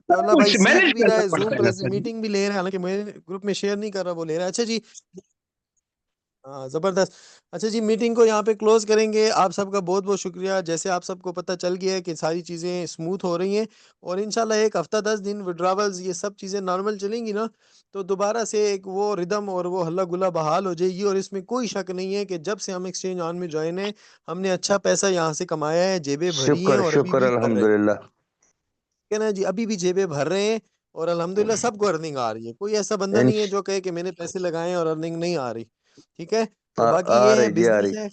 तौला भाई कुछ सीख मैनेज भी रहा करना है, जूम पड़ता है ना प्लस सर। मीटिंग भी ले रहा है, हालांकि मेरे ग्रुप में शेयर नहीं कर रहा, वो ले रहा है। अच्छा जी। हाँ जबरदस्त। अच्छा जी, मीटिंग को यहाँ पे क्लोज करेंगे। आप सबका बहुत बहुत शुक्रिया। जैसे आप सबको पता चल गया है कि सारी चीज़ें स्मूथ हो रही हैं, और इंशाल्लाह एक हफ्ता 10 दिन विड्रावल्स ये सब चीज़ें नॉर्मल चलेंगी ना, तो दोबारा से एक वो रिदम और वो हल्ला गुल्ला बहाल हो जाएगी। और इसमें कोई शक नहीं है कि जब से हम एक्सचेंज ऑन में ज्वाइन है, हमने अच्छा पैसा यहाँ से कमाया है, जेबें भरी हैं शुक्र और अभी शुक्र भी भर रहे हैं। अल्हम्दुलिल्लाह। ठीक है ना जी, अभी भी जेबें भर रहे हैं, और अल्हम्दुलिल्लाह सबको अर्निंग आ रही है। कोई ऐसा बंदा नहीं है इंश जो कहे कि मैंने पैसे लगाए हैं और अर्निंग नहीं आ रही। ठीक है, आ, तो बाकी आ ये है, रही जी, आ बिजनेस रही। है।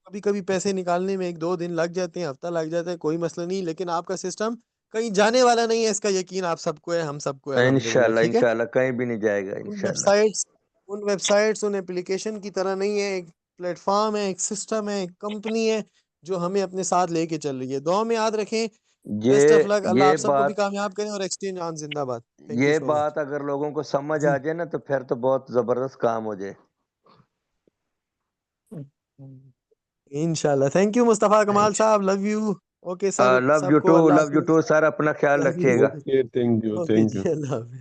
कभी कभी पैसे निकालने में 1-2 दिन लग जाते हैं, हफ्ता लग जाता है, कोई मसला नहीं, लेकिन आपका सिस्टम कहीं जाने वाला नहीं है, इसका यकीन आप सबको है, हम सबको है, अल्हम्दुलिल्लाह। इंशाल्लाह ठीक है, इंशाल्लाह कहीं भी नहीं जाएगा उन इंशाल्लाह। वेबसाइट्स उन वेबसाइट्स उन एप्लीकेशन की तरह नहीं है, एक प्लेटफॉर्म है, एक सिस्टम है, एक कंपनी है जो हमें अपने साथ लेके चल रही है। दुआ में याद रखें। ये बेस्ट ऑफ लक, अल्लाह ये आप सबको भी बात कामयाब करें, और एक्सचेंज ऑन जिंदाबाद। थैंक यू ये सो मच बात अगर लोगों को समझ आ जाए ना तो फिर तो बहुत जबरदस्त काम हो जाए। इंशाल्लाह। थैंक यू मुस्तफ़ा कमाल साहब, love you. Okay sir, love you सबको टू, अल्लाह लव यू हाफिज। टू सर, अपना ख्याल अल्लाह हाफिज। रखिएगा। Okay, thank you, okay thank ji, you. अल्लाह हाफिज।